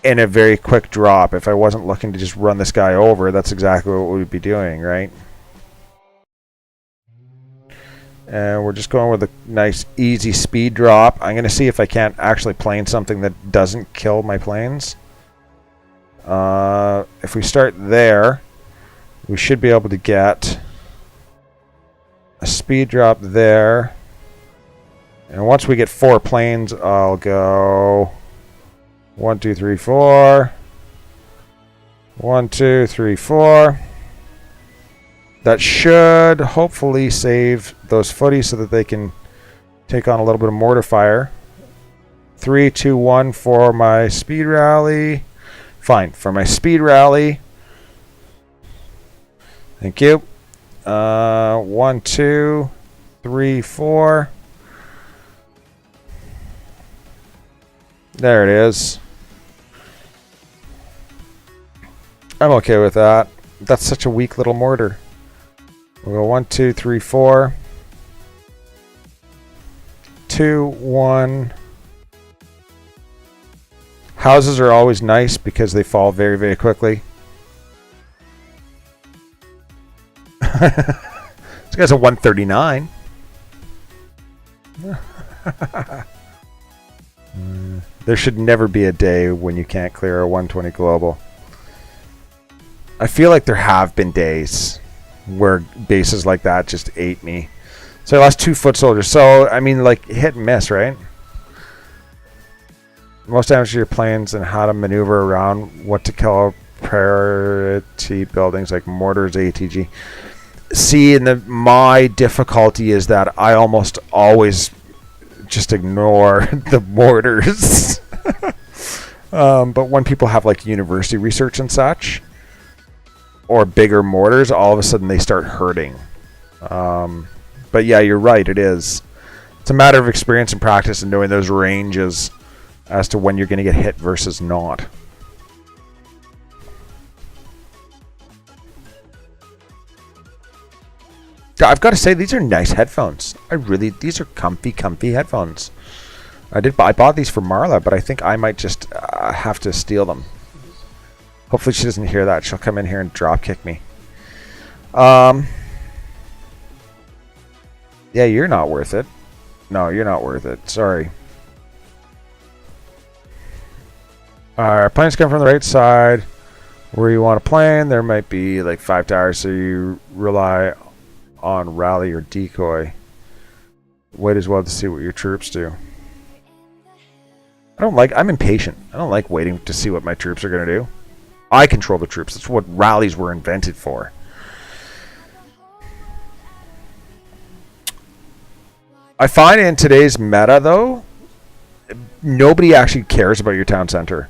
in a very quick drop. If I wasn't looking to just run this guy over, that's exactly what we'd be doing, right? And we're just going with a nice, easy speed drop. I'm going to see if I can't actually plane something that doesn't kill my planes. If we start there, we should be able to get a speed drop there. And once we get 4 planes, I'll go 1, 2, 3, 4. 1, 2, 3, 4. That should hopefully save those footies so that they can take on a little bit of mortar fire. 3, 2, 1 for my speed rally. Fine, for my speed rally. Thank you. 1, 2, 3, 4. There it is. I'm okay with that. That's such a weak little mortar. We'll go 1, 2, 3, 4. 2, 1. Houses are always nice because they fall very, very quickly. This guy's a 139. There should never be a day when you can't clear a 120 global. I feel like there have been days where bases like that just ate me. So I lost 2 foot soldiers. So, I mean, like, hit and miss, right? Most damage to your planes and how to maneuver around what to kill priority buildings like mortars, ATG. See, my difficulty is that I almost always just ignore the mortars. But when people have like university research and such, or bigger mortars, all of a sudden they start hurting. But yeah, you're right, it is. It's a matter of experience and practice and knowing those ranges as to when you're going to get hit versus not. I've got to say, these are nice headphones. These are comfy headphones. I bought these for Marla, but I think I might just have to steal them. Hopefully she doesn't hear that. She'll come in here and drop kick me. Yeah, you're not worth it. No, you're not worth it. Sorry. Our planes come from the right side. Where you want to plane, there might be like 5 towers, so you rely on rally or decoy. Wait as well to see what your troops do. I'm impatient. I don't like waiting to see what my troops are going to do. I control the troops. That's what rallies were invented for. I find in today's meta, though, nobody actually cares about your town center.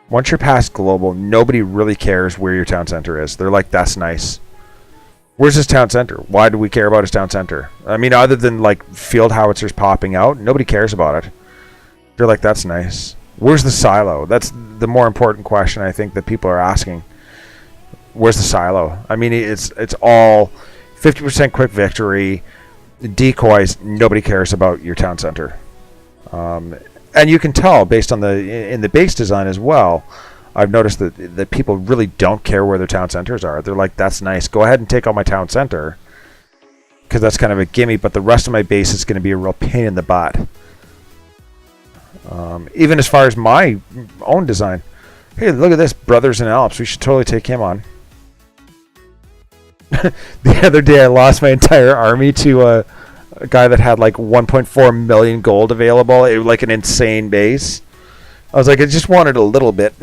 Once you're past global, nobody really cares where your town center is. They're like, that's nice. Where's his town center? Why do we care about his town center? I mean, other than like field howitzers popping out, nobody cares about it. They're like, that's nice. Where's the silo? That's the more important question I think that people are asking. Where's the silo? I mean, it's all 50% quick victory, decoys, nobody cares about your town center. And you can tell based on in the base design as well. I've noticed that people really don't care where their town centers are. They're like, that's nice. Go ahead and take out my town center. Because that's kind of a gimme, but the rest of my base is going to be a real pain in the butt. Even as far as my own design. Hey, look at this, Brothers in Alps. We should totally take him on. The other day I lost my entire army to a guy that had like 1.4 million gold available. It was like an insane base. I was like, I just wanted a little bit.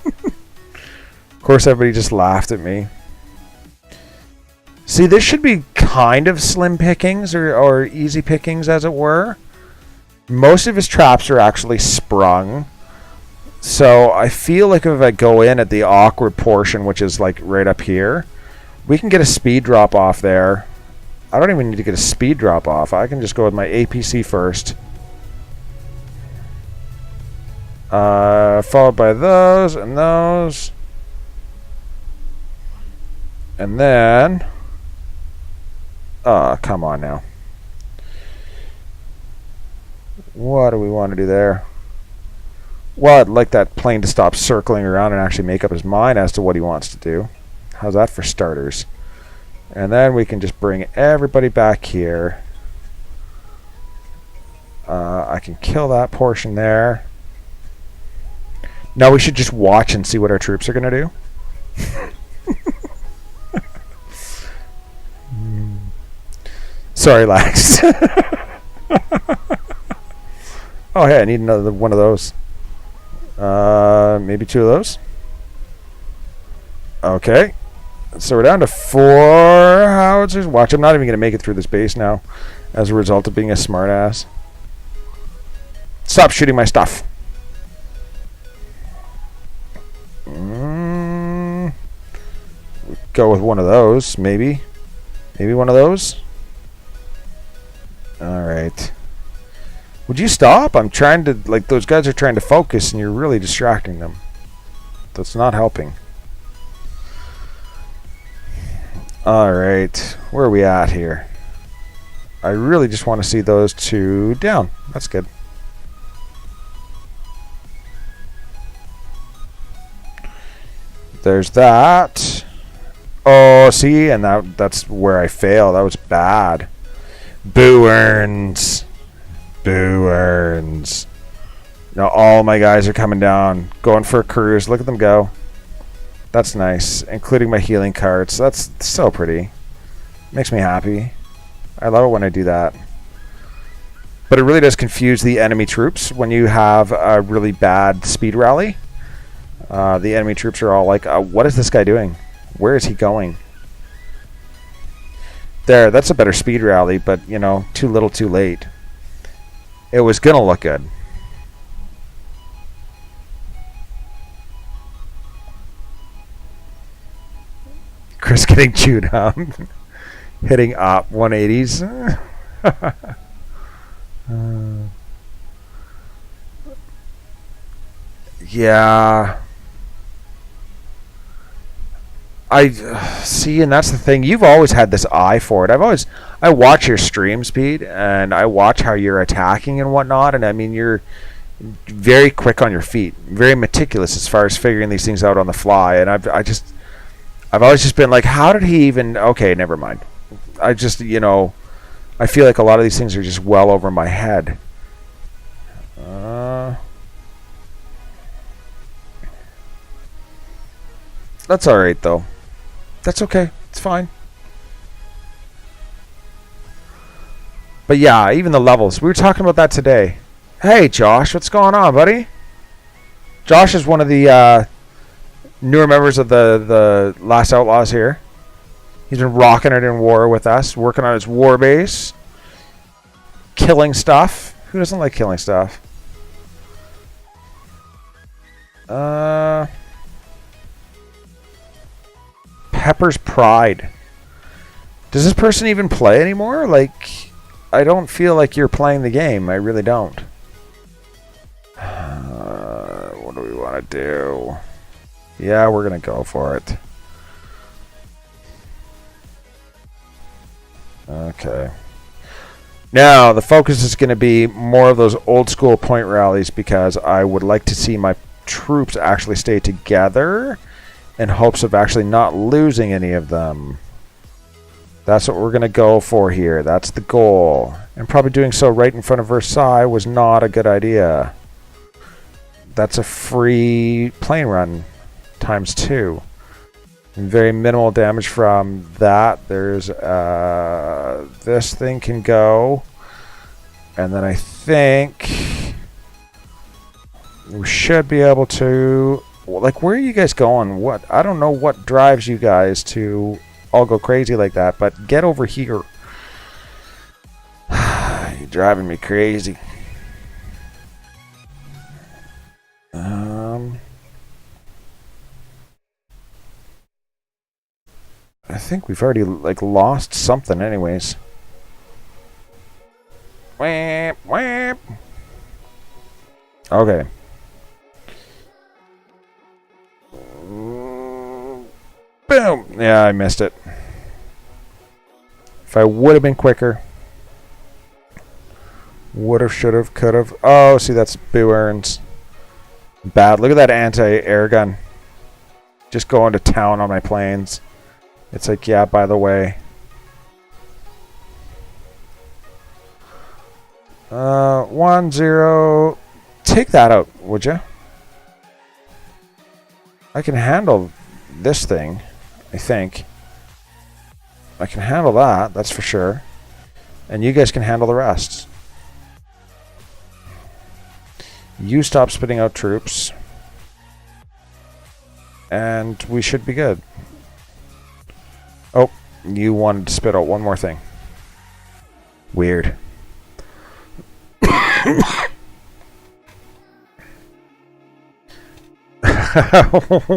Of course, everybody just laughed at me. See, this should be kind of slim pickings or easy pickings, as it were. Most of his traps are actually sprung. So I feel like if I go in at the awkward portion, which is like right up here, we can get a speed drop off there. I don't even need to get a speed drop off. I can just go with my APC first. Followed by those and those. And then... come on now. What do we want to do there? Well, I'd like that plane to stop circling around and actually make up his mind as to what he wants to do. How's that for starters? And then we can just bring everybody back here. I can kill that portion there. Now we should just watch and see what our troops are going to do. Sorry, Lax. Oh, hey, I need another one of those. Maybe two of those. Okay. So we're down to 4 howitzers. Watch, I'm not even going to make it through this base now as a result of being a smartass. Stop shooting my stuff. Go with one of those, maybe. Maybe one of those. Alright. Would you stop? I'm trying to, like, those guys are trying to focus and you're really distracting them. That's not helping. Alright. Where are we at here? I really just want to see those two down. That's good. There's that. Oh, see? And that's where I failed. That was bad. Boo earns. Boo earns. Now all my guys are coming down. Going for a cruise. Look at them go. That's nice. Including my healing cards. That's so pretty. Makes me happy. I love it when I do that. But it really does confuse the enemy troops when you have a really bad speed rally. The enemy troops are all like, what is this guy doing? Where is he going? There, that's a better speed rally, but, you know, too little too late. It was going to look good. Chris getting chewed up. Hitting up 180s. Yeah. I see, and that's the thing. You've always had this eye for it. I watch your stream speed, and I watch how you're attacking and whatnot. And I mean, you're very quick on your feet, very meticulous as far as figuring these things out on the fly. And I've always just been like, how did he even? Okay, never mind. I just, you know, I feel like a lot of these things are just well over my head. That's all right, though. That's okay. It's fine. But yeah, even the levels. We were talking about that today. Hey, Josh, what's going on, buddy? Josh is one of the newer members of the Last Outlaws here. He's been rocking it in war with us, working on his war base, killing stuff. Who doesn't like killing stuff? Pepper's Pride. Does this person even play anymore? Like, I don't feel like you're playing the game. I really don't. What do we want to do? Yeah, we're going to go for it. Okay. Now, the focus is going to be more of those old school point rallies because I would like to see my troops actually stay together in hopes of actually not losing any of them. That's what we're going to go for here. That's the goal. And probably doing so right in front of Versailles was not a good idea. That's a free plane run times 2. And very minimal damage from that. There's this thing can go. And then I think we should be able to... Like, where are you guys going? What? I don't know what drives you guys to all go crazy like that, but get over here. You're driving me crazy. I think we've already like lost something anyways. Whap, whap. Okay. Boom! Yeah, I missed it. If I would have been quicker. Would have, should have, could have. Oh, see, that's Boo Earns. Bad. Look at that anti-air gun. Just going to town on my planes. It's like, yeah, by the way. 1-0. Take that out, would you? I can handle this thing, I think. I can handle that, that's for sure. And you guys can handle the rest. You stop spitting out troops. And we should be good. Oh, you wanted to spit out one more thing. Weird.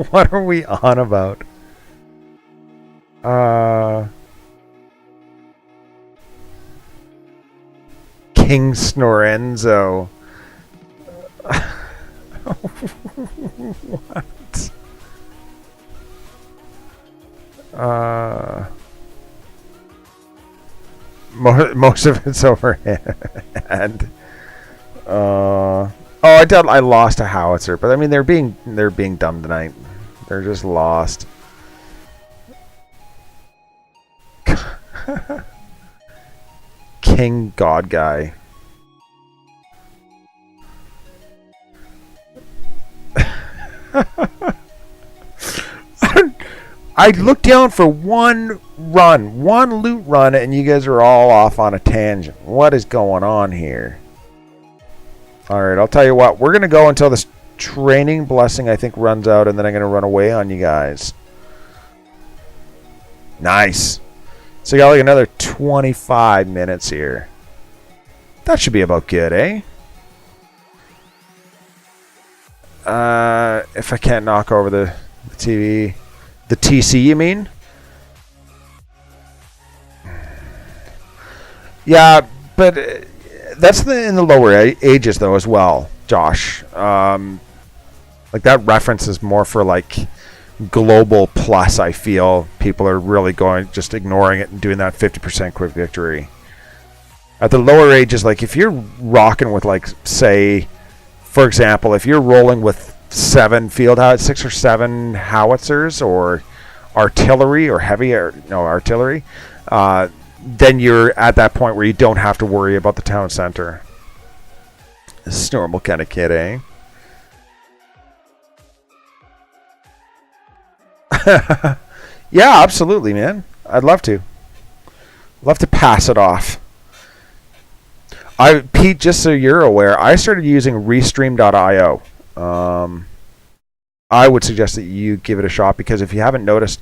What are we on about? King Snorenzo. What? Most of it's overhand. Oh, I lost a howitzer, but I mean they're being dumb tonight. They're just lost. King God guy. I looked down for one loot run, and you guys are all off on a tangent. What is going on here? Alright, I'll tell you what. We're going to go until this training blessing, I think, runs out, and then I'm going to run away on you guys. Nice. So you got like another 25 minutes here. That should be about good, eh? If I can't knock over the TV... The TC, you mean? Yeah, but that's in the lower ages, though, as well, Josh. Like, that reference is more for, like, global plus, I feel. People are really just ignoring it and doing that 50% quick victory. At the lower ages, like, if you're rocking with, like, say, for example, if you're rolling with 6 or 7 howitzers or artillery or artillery, then you're at that point where you don't have to worry about the town center. This is normal kind of kid, eh? Yeah, absolutely, man. I'd love to. Love to pass it off. Pete, just so you're aware, I started using Restream.io. I would suggest that you give it a shot because if you haven't noticed,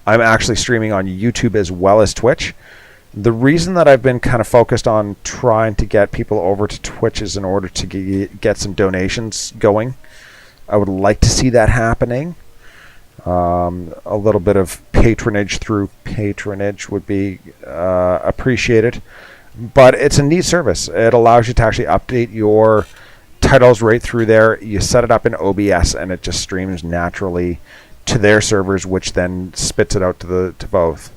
I'm actually streaming on YouTube as well as Twitch. The reason that I've been kind of focused on trying to get people over to Twitch is in order to get some donations going. I would like to see that happening. A little bit of patronage through patronage would be appreciated. But it's a neat service. It allows you to actually update your titles right through there. You set it up in OBS and it just streams naturally to their servers, which then spits it out to both.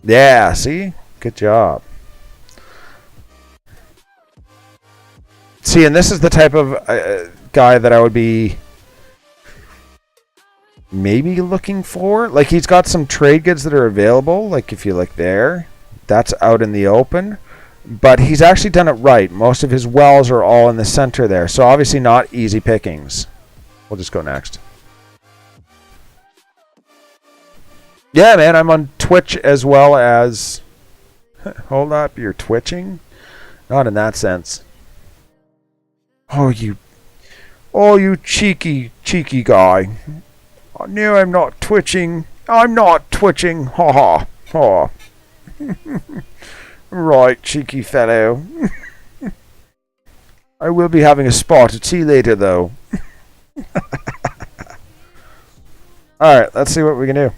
Yeah, see? Good job. See, and this is the type of guy that I would be maybe looking for. Like, he's got some trade goods that are available. Like, if you look there, that's out in the open. But he's actually done it right. Most of his wells are all in the center there. So, obviously not easy pickings. We'll just go next. Yeah, man, I'm on Twitch as well as... Hold up, you're twitching? Not in that sense. Oh, you cheeky guy. Oh, no, I'm not twitching. I'm not twitching. Ha ha. Ha. Right, cheeky fellow. I will be having a spot at tea later, though. Alright, let's see what we can do.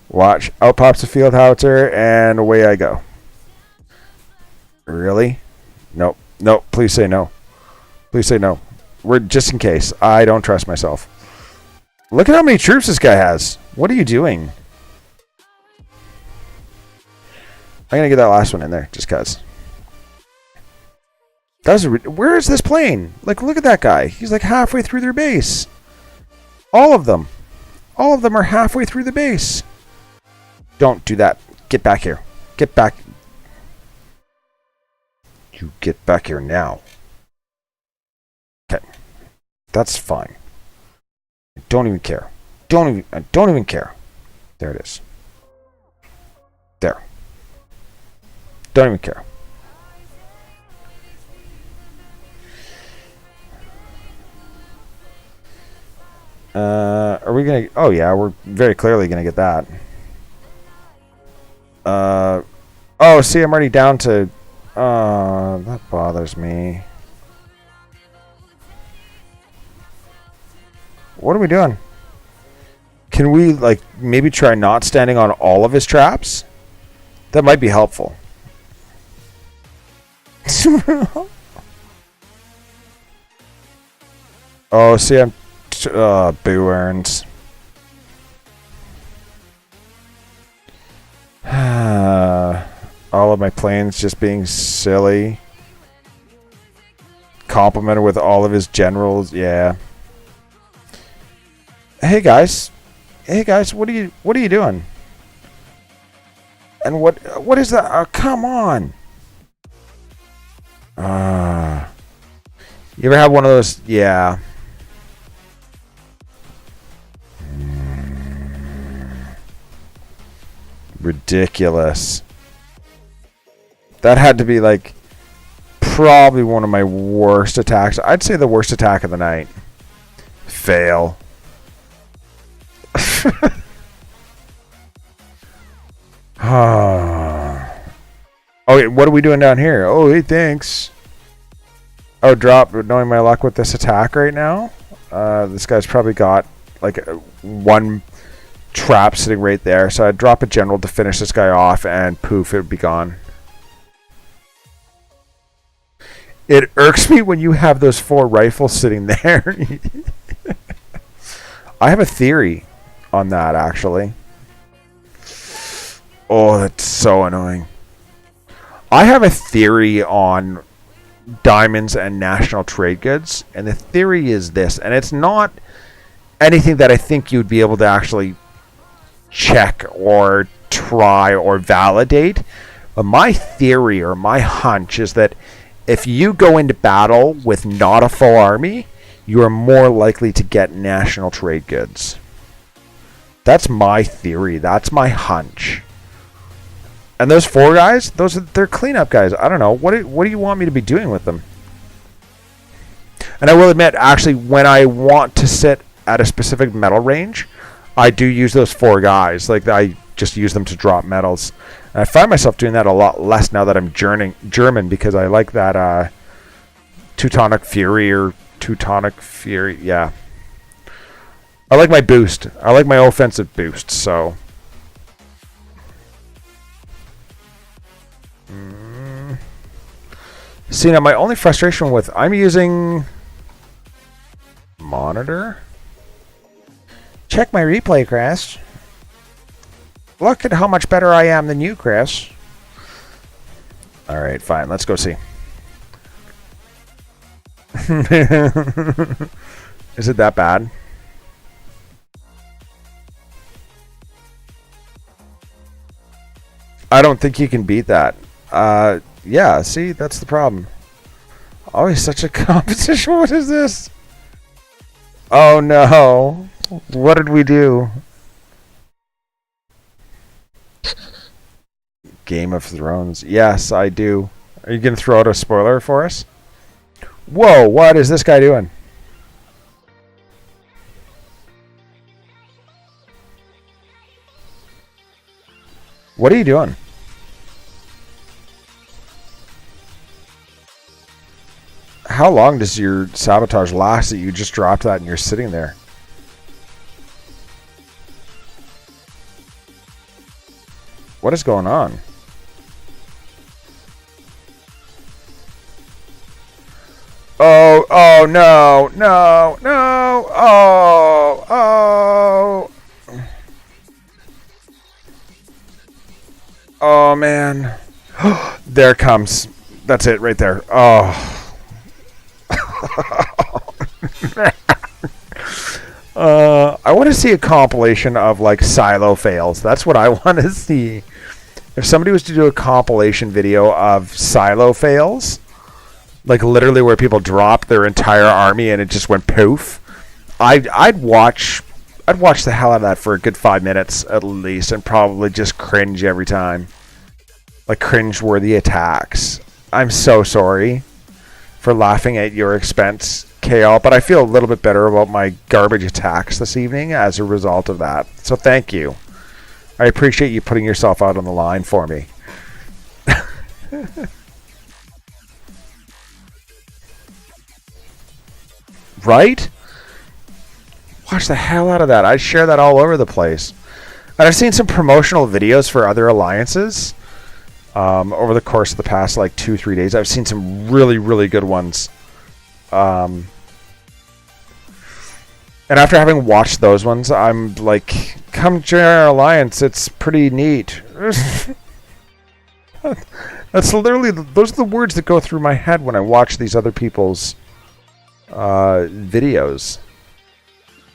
Watch. Out pops the field howitzer, and away I go. Really? Nope. Nope. Please say no. Please say no. We're just in case. I don't trust myself. Look at how many troops this guy has. What are you doing? I'm gonna get that last one in there, just cause. Where is this plane? Like, look at that guy. He's like halfway through their base. All of them. All of them are halfway through the base. Don't do that. Get back here. Get back. You get back here now. Okay. That's fine. I don't even care. I don't even care. There it is. There. Don't even care. Are we gonna... Oh yeah, we're very clearly gonna get that. Oh, see, I'm already down to... that bothers me. What are we doing? Can we, like, maybe try not standing on all of his traps? That might be helpful. Oh, see, I'm... boo earns. All of my planes just being silly. Complimented with all of his generals, yeah. Hey guys, what are you doing? And what is that? Oh, come on. You ever have one of those? Yeah. Ridiculous. That had to be like probably one of my worst attacks. I'd say the worst attack of the night. Fail. Okay, what are we doing down here? Oh, hey, thanks. Oh, drop. Knowing my luck with this attack right now, this guy's probably got like one trap sitting right there. So I'd drop a general to finish this guy off, and poof, it would be gone. It irks me when you have those 4 rifles sitting there. I have a theory on that, actually. Oh, that's so annoying. I have a theory on diamonds and national trade goods, and the theory is this, and it's not anything that I think you'd be able to actually check or try or validate, but my theory or my hunch is that if you go into battle with not a full army, you are more likely to get national trade goods. That's my theory. That's my hunch. And those 4 guys, they're cleanup guys. I don't know. What do you want me to be doing with them? And I will admit, actually, when I want to sit at a specific metal range, I do use those 4 guys. Like, I just use them to drop metals. And I find myself doing that a lot less now that I'm German, because I like that Teutonic Fury or Teutonic Fury. Yeah. I like my boost. I like my offensive boost, so... See, now my only frustration with... I'm using... Monitor? Check my replay, Chris. Look at how much better I am than you, Chris. Alright, fine. Let's go see. Is it that bad? I don't think you can beat that. Yeah, see, that's the problem. Always such a competition. What is this? Oh no. What did we do? Game of Thrones. Yes, I do. Are you going to throw out a spoiler for us? Whoa, what is this guy doing? What are you doing? How long does your sabotage last that you just dropped that and you're sitting there? What is going on? Oh, no, no, no, oh. Oh, man. There it comes. That's it right there. Oh. I want to see a compilation of like silo fails. That's what I want to see. If somebody was to do a compilation video of silo fails, like literally where people dropped their entire army and it just went poof, I'd watch the hell out of that for a good 5 minutes at least, and probably just cringe every time. Like cringe-worthy attacks. I'm so sorry for laughing at your expense, KL, but I feel a little bit better about my garbage attacks this evening as a result of that. So thank you. I appreciate you putting yourself out on the line for me. Right? Watch the hell out of that. I share that all over the place. And I've seen some promotional videos for other alliances over the course of the past like 2-3 days. I've seen some really, really good ones. And after having watched those ones, I'm like, come join our alliance. It's pretty neat. That's literally, those are the words that go through my head when I watch these other people's videos.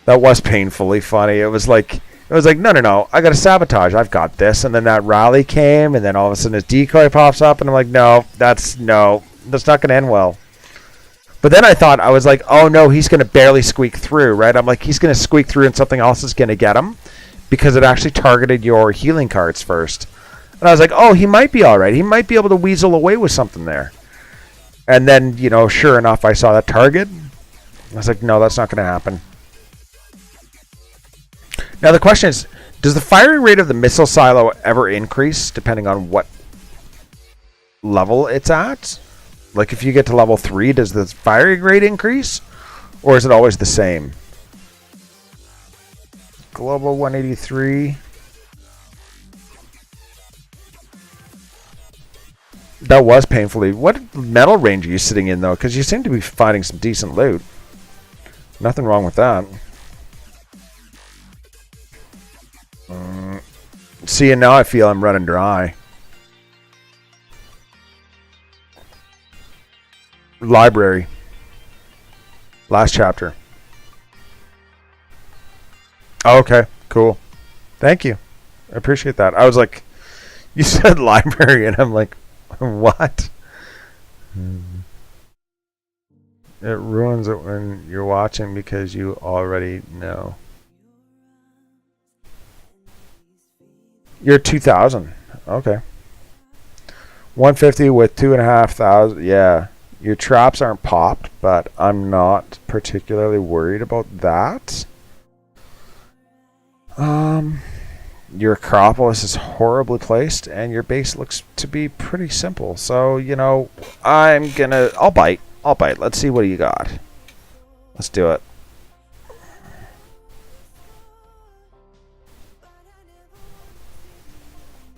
That was painfully funny. It was like, no, I got to sabotage. I've got this. And then that rally came, and then all of a sudden his decoy pops up, and I'm like, no, that's not going to end well. But then I was like, oh no, he's going to barely squeak through, right? I'm like, he's going to squeak through and something else is going to get him because it actually targeted your healing cards first. And I was like, oh, he might be all right. He might be able to weasel away with something there. And then, sure enough, I saw that target. I was like, no, that's not going to happen. Now the question is, does the firing rate of the missile silo ever increase depending on what level it's at? Like if you get to level 3, does the firing rate increase? Or is it always the same? Global 183. That was painfully. What metal range are you sitting in though? Because you seem to be finding some decent loot. Nothing wrong with that. See, and now I feel I'm running dry. Library. Last chapter. Oh, okay, cool. Thank you. I appreciate that. I was like, you said library, and I'm like, what? It ruins it when you're watching because you already know. You're 2,000. Okay. 150 with 2,500. Yeah. Your traps aren't popped, but I'm not particularly worried about that. Your Acropolis is horribly placed, and your base looks to be pretty simple. So, I'll bite. Let's see what you got. Let's do it.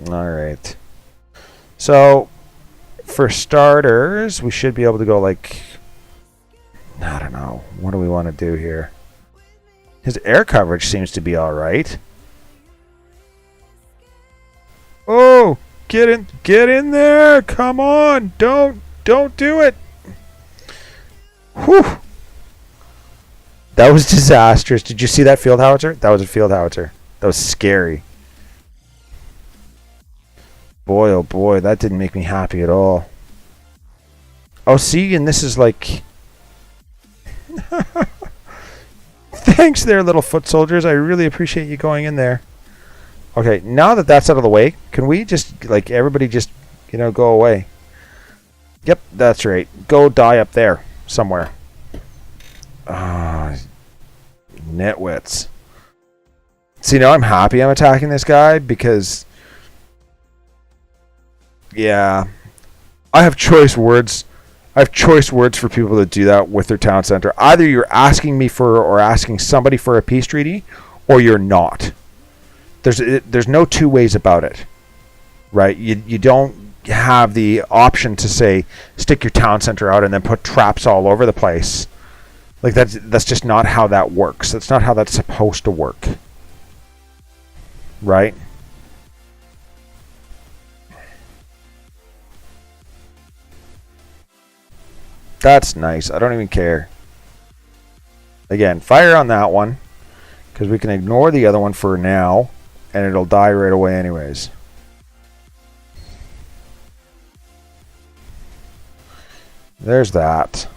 Alright. So, for starters, we should be able to go like, I don't know. What do we want to do here? His air coverage seems to be alright. Oh, get in there! Come on! Don't do it! Whew. That was disastrous. Did you see that field howitzer? That was a field howitzer. That was scary. Boy, oh boy, that didn't make me happy at all. Oh, see, and this is like... Thanks there, little foot soldiers. I really appreciate you going in there. Okay, now that that's out of the way, can we just, like, everybody just, you know, go away? Yep, that's right. Go die up there somewhere. Ah, nitwits. See, now I'm happy I'm attacking this guy because... Yeah. I have choice words. I have choice words for people that do that with their town center. Either you're asking me for or asking somebody for a peace treaty, or you're not. There's no two ways about it, right? You don't have the option to say stick your town center out and then put traps all over the place. Like that's just not how that works. That's not how that's supposed to work, right? That's nice. I don't even care. Again, fire on that one because we can ignore the other one for now. And it'll die right away anyways. There's that.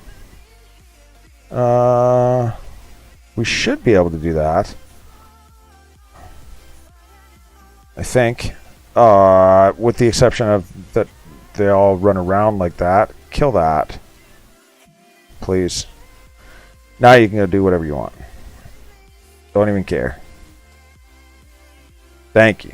We should be able to do that. I think. With the exception of that they all run around like that. Kill that. Please. Now you can go do whatever you want. Don't even care. Thank you.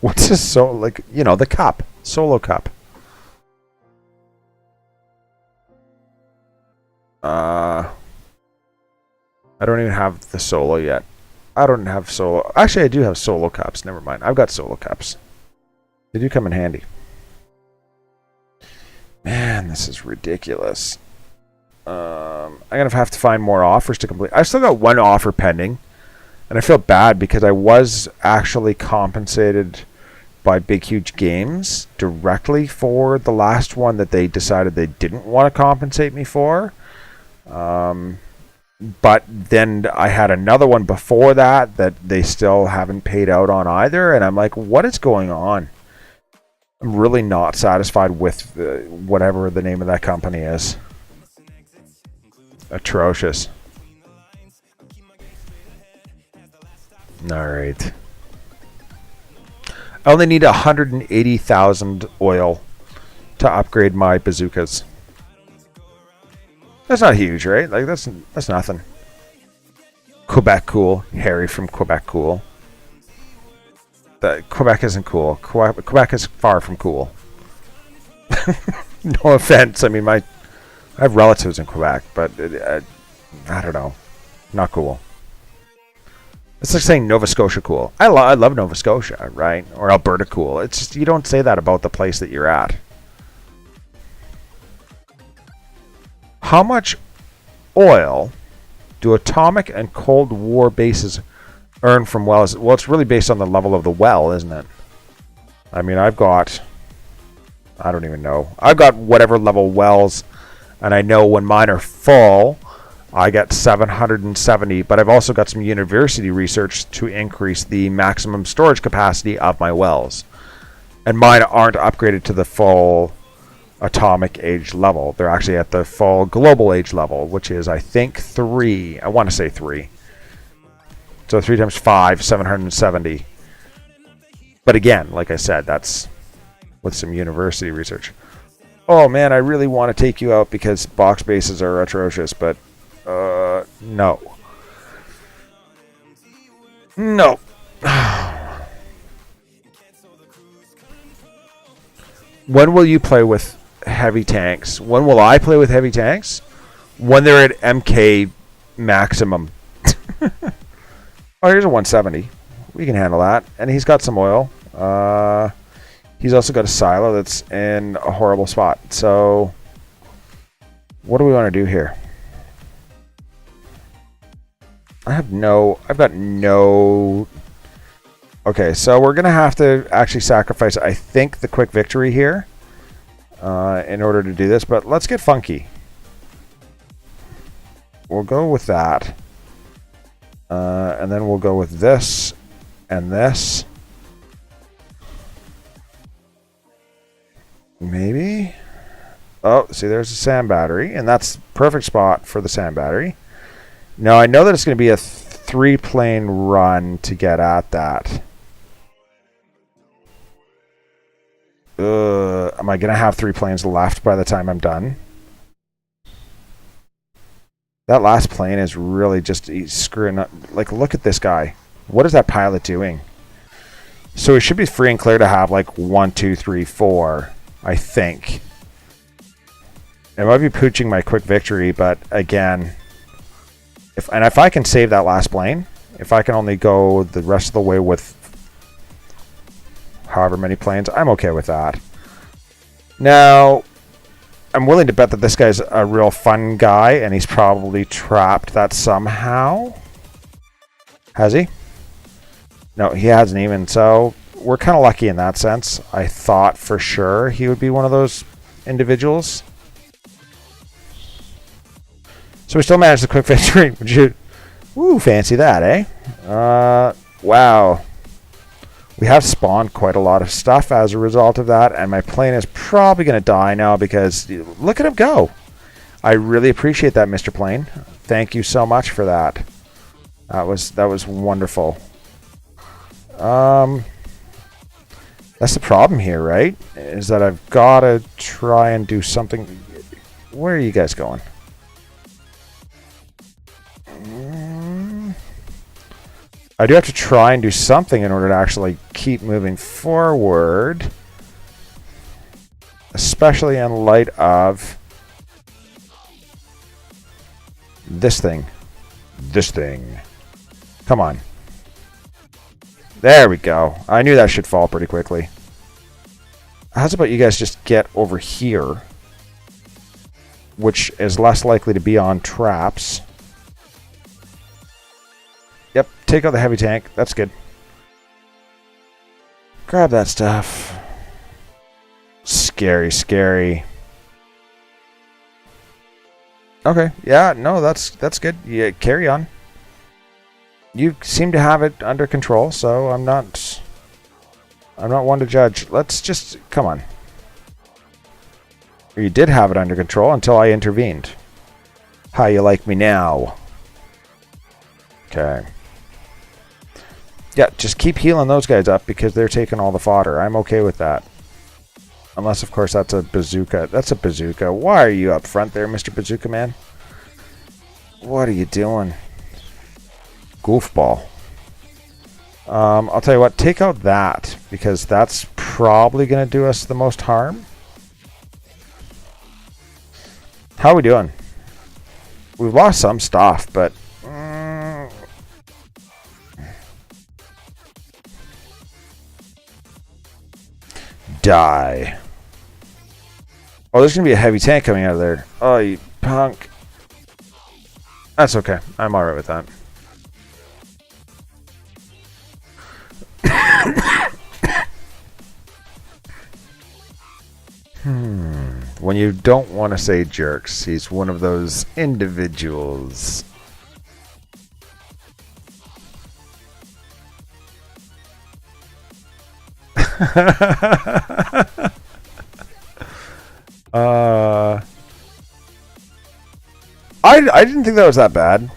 What's this like, you know, the cup. Solo cup. I don't even have the solo yet. I don't have solo. Actually, I do have solo cups. Never mind. I've got solo cups. They do come in handy. Man, this is ridiculous. I'm going to have to find more offers to complete. I still got one offer pending. And I feel bad because I was actually compensated by Big Huge Games directly for the last one that they decided they didn't want to compensate me for. But then I had another one before that they still haven't paid out on either. And I'm like, what is going on? I'm really not satisfied with whatever the name of that company is. Atrocious. Alright. I only need 180,000 oil to upgrade my bazookas. That's not huge, right? Like that's nothing. Quebec cool. Harry from Quebec cool. Quebec isn't cool. Quebec is far from cool. No offense. I mean, I have relatives in Quebec, but I don't know. Not cool. It's like saying Nova Scotia cool. I love Nova Scotia, right? Or Alberta cool. It's just, you don't say that about the place that you're at. How much oil do atomic and Cold War bases earn from wells? Well, it's really based on the level of the well, isn't it? I mean, I don't even know. I've got whatever level wells, and I know when mine are full, I get 770, but I've also got some university research to increase the maximum storage capacity of my wells. And mine aren't upgraded to the full atomic age level. They're actually at the full global age level, which is, I think, 3. I want to say 3. So 3 times 5, 770. But again, like I said, that's with some university research. Oh man, I really want to take you out because box bases are atrocious, but no. No. When will you play with heavy tanks? When will I play with heavy tanks? When they're at MK maximum. Oh, here's a 170. We can handle that. And he's got some oil. He's also got a silo that's in a horrible spot. So, what do we want to do here? I've got no... Okay, so we're going to have to actually sacrifice, I think, the quick victory here in order to do this, but let's get funky. We'll go with that. And then we'll go with this and this. Maybe. Oh, see, there's a sand battery, and that's perfect spot for the sand battery. Now, I know that it's going to be a 3-plane run to get at that. Am I going to have 3 planes left by the time I'm done? That last plane is really just screwing up. Like, look at this guy. What is that pilot doing? So it should be free and clear to have like 1, 2, 3, 4, I think. It might be pooching my quick victory, but again, if I can save that last plane, if I can only go the rest of the way with however many planes, I'm okay with that. Now, I'm willing to bet that this guy's a real fun guy, and he's probably trapped that somehow. Has he? No, he hasn't even, so we're kind of lucky in that sense. I thought for sure he would be one of those individuals. So we still managed the quick victory. Would you... Ooh, fancy that, eh? Wow. We have spawned quite a lot of stuff as a result of that, and my plane is probably going to die now because look at him go. I really appreciate that, Mr. Plane. Thank you so much for that. That was wonderful. That's the problem here, right? Is that I've got to try and do something. Where are you guys going? I do have to try and do something in order to actually keep moving forward. Especially in light of this thing. This thing. Come on. There we go. I knew that should fall pretty quickly. How's about you guys just get over here? Which is less likely to be on traps. Yep, take out the heavy tank. That's good. Grab that stuff. Scary, scary. Okay, yeah, no, that's good. Yeah, carry on. You seem to have it under control, so I'm not one to judge. Let's just come on. Or you did have it under control until I intervened. How you like me now? Okay. Yeah, just keep healing those guys up because they're taking all the fodder. I'm okay with that. Unless, of course, that's a bazooka. That's a bazooka. Why are you up front there, Mr. Bazooka Man? What are you doing? Goofball. I'll tell you what, take out that because that's probably going to do us the most harm. How are we doing? We've lost some stuff, but... Die. Oh, there's going to be a heavy tank coming out of there. Oh, you punk. That's okay. I'm alright with that. When you don't want to say jerks, he's one of those individuals. I didn't think that was that bad.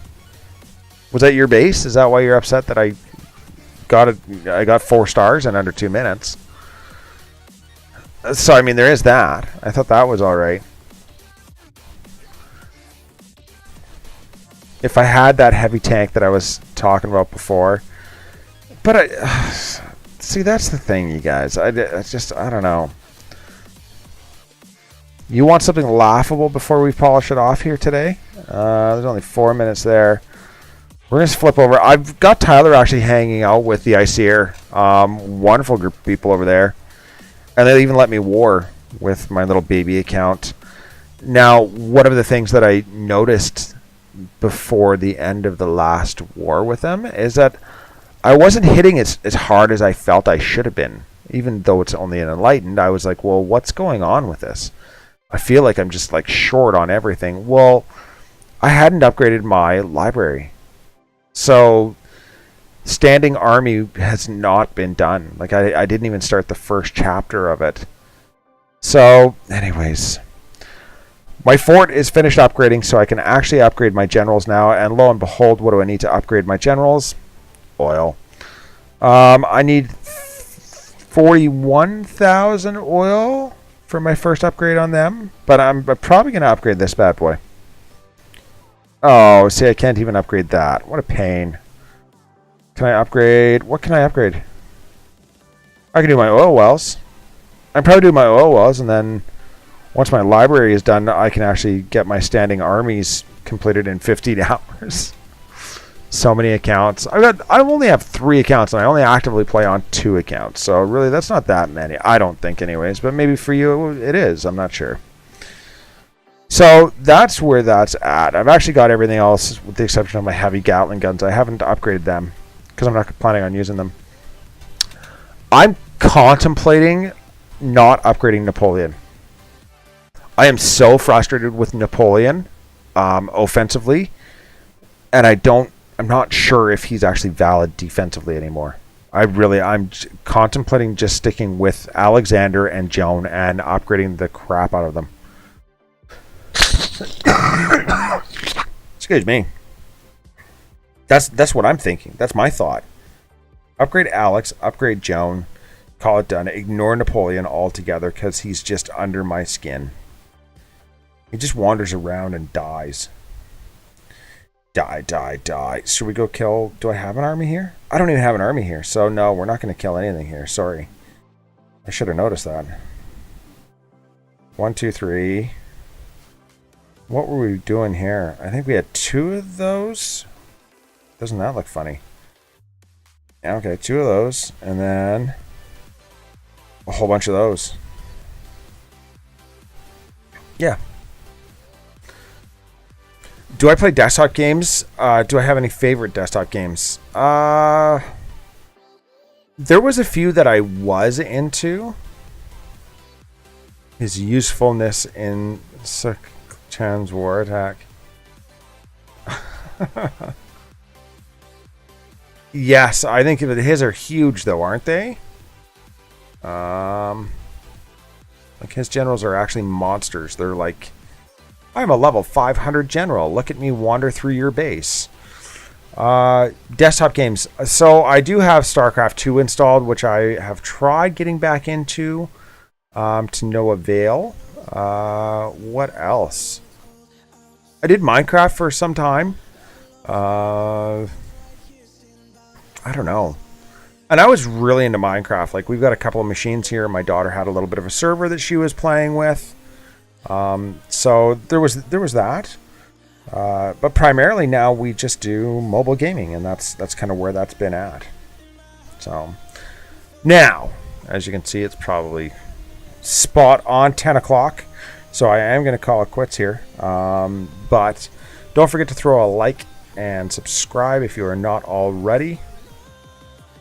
Was that your base? Is that why you're upset that I got 4 stars in under 2 minutes? So I mean, there is that. I thought that was all right. If I had that heavy tank that I was talking about before, but see, that's the thing, you guys. I don't know. You want something laughable before we polish it off here today? There's only 4 minutes there. We're going to flip over. I've got Tyler actually hanging out with the ICR. Wonderful group of people over there. And they even let me war with my little baby account. Now, one of the things that I noticed before the end of the last war with them is that I wasn't hitting as hard as I felt I should have been. Even though it's only an enlightened, I was like, well, what's going on with this? I feel like I'm just like short on everything. Well, I hadn't upgraded my library. So standing army has not been done. Like I didn't even start the first chapter of it. So anyways, my fort is finished upgrading, so I can actually upgrade my generals now. And lo and behold, what do I need to upgrade my generals? Oil. I need 41,000 oil for my first upgrade on them, but I'm probably going to upgrade this bad boy. Oh, see, I can't even upgrade that. What a pain. Can I upgrade? What can I upgrade? I can do my oil wells. I can probably do my oil wells, and then once my library is done, I can actually get my standing armies completed in 15 hours. So many accounts. I only have 3 accounts, and I only actively play on 2 accounts. So really, that's not that many. I don't think, anyways. But maybe for you, it is. I'm not sure. So that's where that's at. I've actually got everything else, with the exception of my heavy Gatling guns. I haven't upgraded them because I'm not planning on using them. I'm contemplating not upgrading Napoleon. I am so frustrated with Napoleon offensively, and I'm not sure if he's actually valid defensively anymore. I'm contemplating just sticking with Alexander and Joan and upgrading the crap out of them. Excuse me. That's what I'm thinking. That's my thought. Upgrade Alex, upgrade Joan, call it done. Ignore Napoleon altogether because he's just under my skin. He just wanders around and dies. Die. Should we go kill... Do I have an army here? I don't even have an army here. So no, we're not going to kill anything here. Sorry. I should have noticed that. 1, 2, 3. What were we doing here? I think we had 2 of those. Doesn't that look funny? Yeah, okay, 2 of those. And then a whole bunch of those. Yeah. Do I play desktop games? Do I have any favorite desktop games? There was a few that I was into. His usefulness in Chan's War Attack. Yes, I think his are huge though, aren't they? Like his generals are actually monsters. They're like, I'm a level 500 general. Look at me wander through your base. Desktop games. So I do have StarCraft 2 installed, which I have tried getting back into to no avail. What else? I did Minecraft for some time. I don't know. And I was really into Minecraft. Like, we've got a couple of machines here. My daughter had a little bit of a server that she was playing with. So there was that. But primarily now we just do mobile gaming, and that's kind of where that's been at. So now, as you can see, it's probably spot on 10 o'clock. So I am going to call it quits here. But don't forget to throw a like and subscribe if you are not already.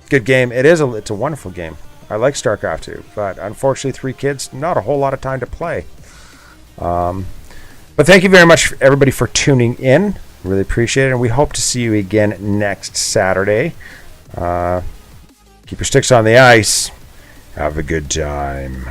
Good game. It's a wonderful game. I like StarCraft 2, but unfortunately 3 kids, not a whole lot of time to play. But thank you very much, everybody, for tuning in. Really appreciate it, and we hope to see you again next Saturday. Keep your sticks on the ice. Have a good time.